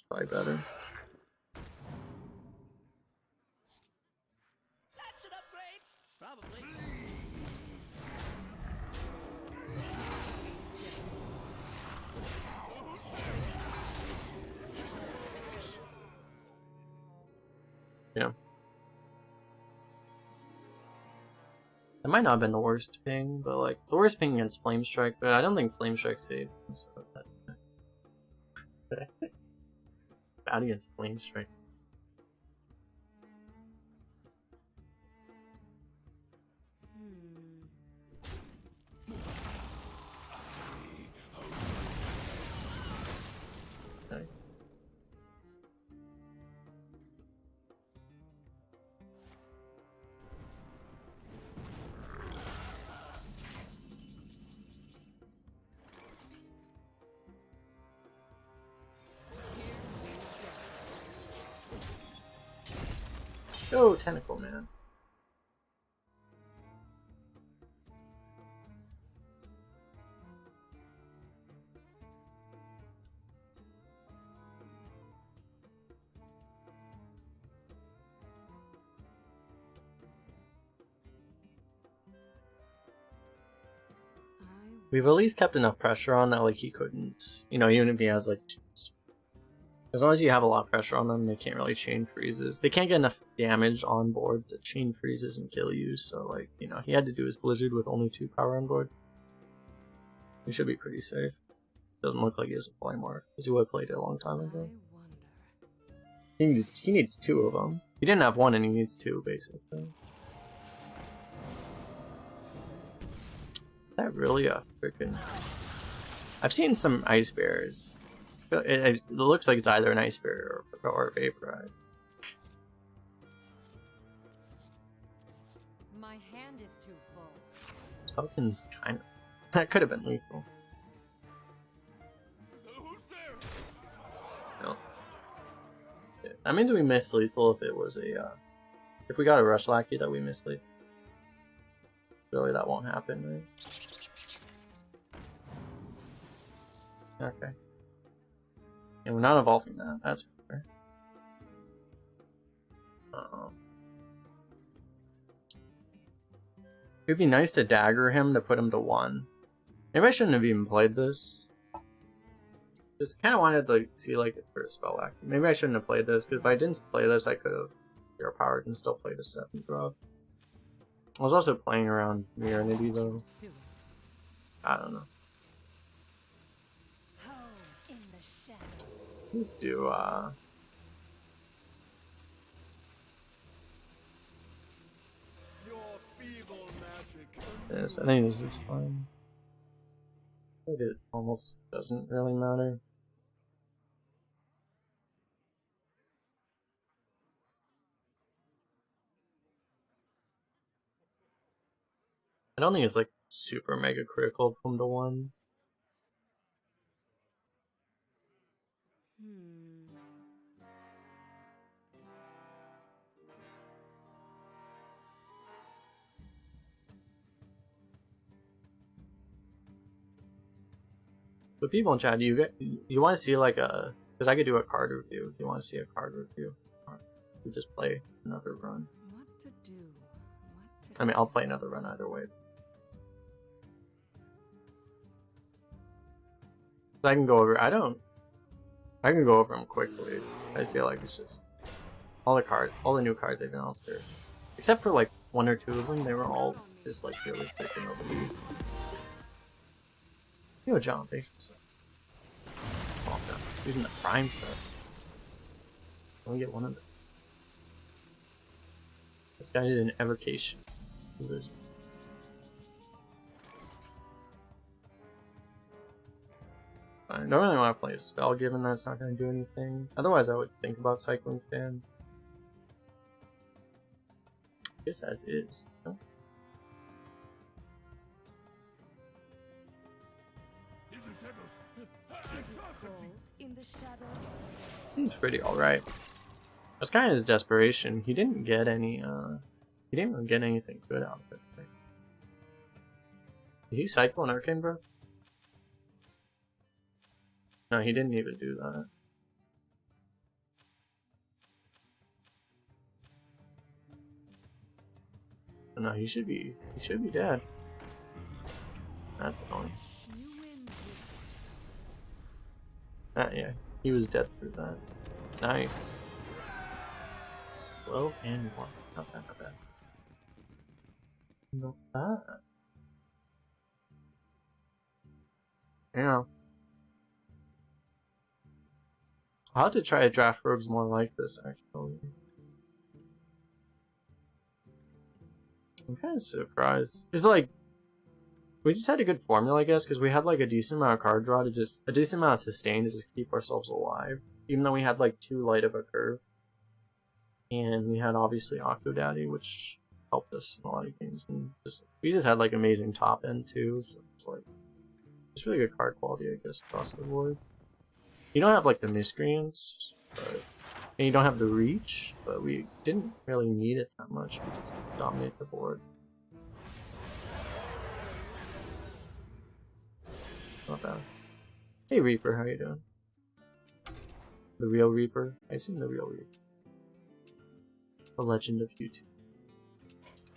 Probably better. That's an upgrade. Probably. Yeah. It might not have been the worst ping, but like the worst ping against Flame Strike, but I don't think Flame Strike saved him, so that bad against Flame Strike. Okay. Go, Tentacle Man. We've at least kept enough pressure on that, like, he couldn't, you know, even if he has, like, as long as you have a lot of pressure on them, they can't really chain freezes. They can't get enough damage on board to chain freezes and kill you, so, like, you know, he had to do his Blizzard with only 2 power on board. He should be pretty safe. Doesn't look like he has a Flame War, because he would have played it a long time ago. He needs 2 of them. He didn't have 1 and he needs 2, basically. Is that really a freaking... I've seen some Ice Bears. It looks like it's either an Ice Bear or Vaporize. My hand is too full. Token's kind of... That could have been lethal. No. Yeah, that means we missed lethal if it was a... if we got a Rush Lackey that we missed lethal. Really, that won't happen, right? Okay. And we're not evolving that, that's fair. It'd be nice to dagger him to put him to 1. Maybe I shouldn't have even played this. Just kind of wanted to like, see like for a spell act. Maybe I shouldn't have played this, because if I didn't play this, I could have zero powered and still played a 7 drop. I was also playing around Mirranity though. I don't know. Let's do this. I think this is fine. But it almost doesn't really matter. I don't think it's like super mega critical from the 1. But people in chat, you want to see like a, because I could do a card review. If you want to see a card review, you just play another run. What to do? I mean, I'll play another run either way. I can go over. I can go over them quickly. I feel like it's just all the new cards they've announced here, except for like 1 or 2 of them. They were all just like really freaking over. Yo, John, thanks for oh, no. Using the Prime set. Let me get one of those. This guy did an evocation. I don't really want to play a spell given that it's not going to do anything. Otherwise I would think about Cycling Fan. guess as is. Huh? In the shadows. Seems pretty alright. That's kind of his desperation. He didn't get any, he didn't really get anything good out of it. Right? Did he cycle an Arcane Breath? No, he didn't even do that. No, he should be dead. That's annoying. You win. Yeah, he was dead through that. Nice. 12 and 1. Not bad, not bad. Not bad. Yeah. I'll have to try to draft rogues more like this, actually. I'm kind of surprised. It's like, we just had a good formula, I guess, because we had like a decent amount of card draw to just, a decent amount of sustain to just keep ourselves alive. Even though we had like too light of a curve. And we had obviously Octodaddy, which helped us in a lot of games. And we just had like amazing top end too, so it's like, it's really good card quality, I guess, across the board. You don't have like the miscreants, but, and you don't have the reach, but we didn't really need it that much. We just dominate the board. Not bad. Hey Reaper, how you doing? The real Reaper? I seen the real Reaper. The Legend of YouTube.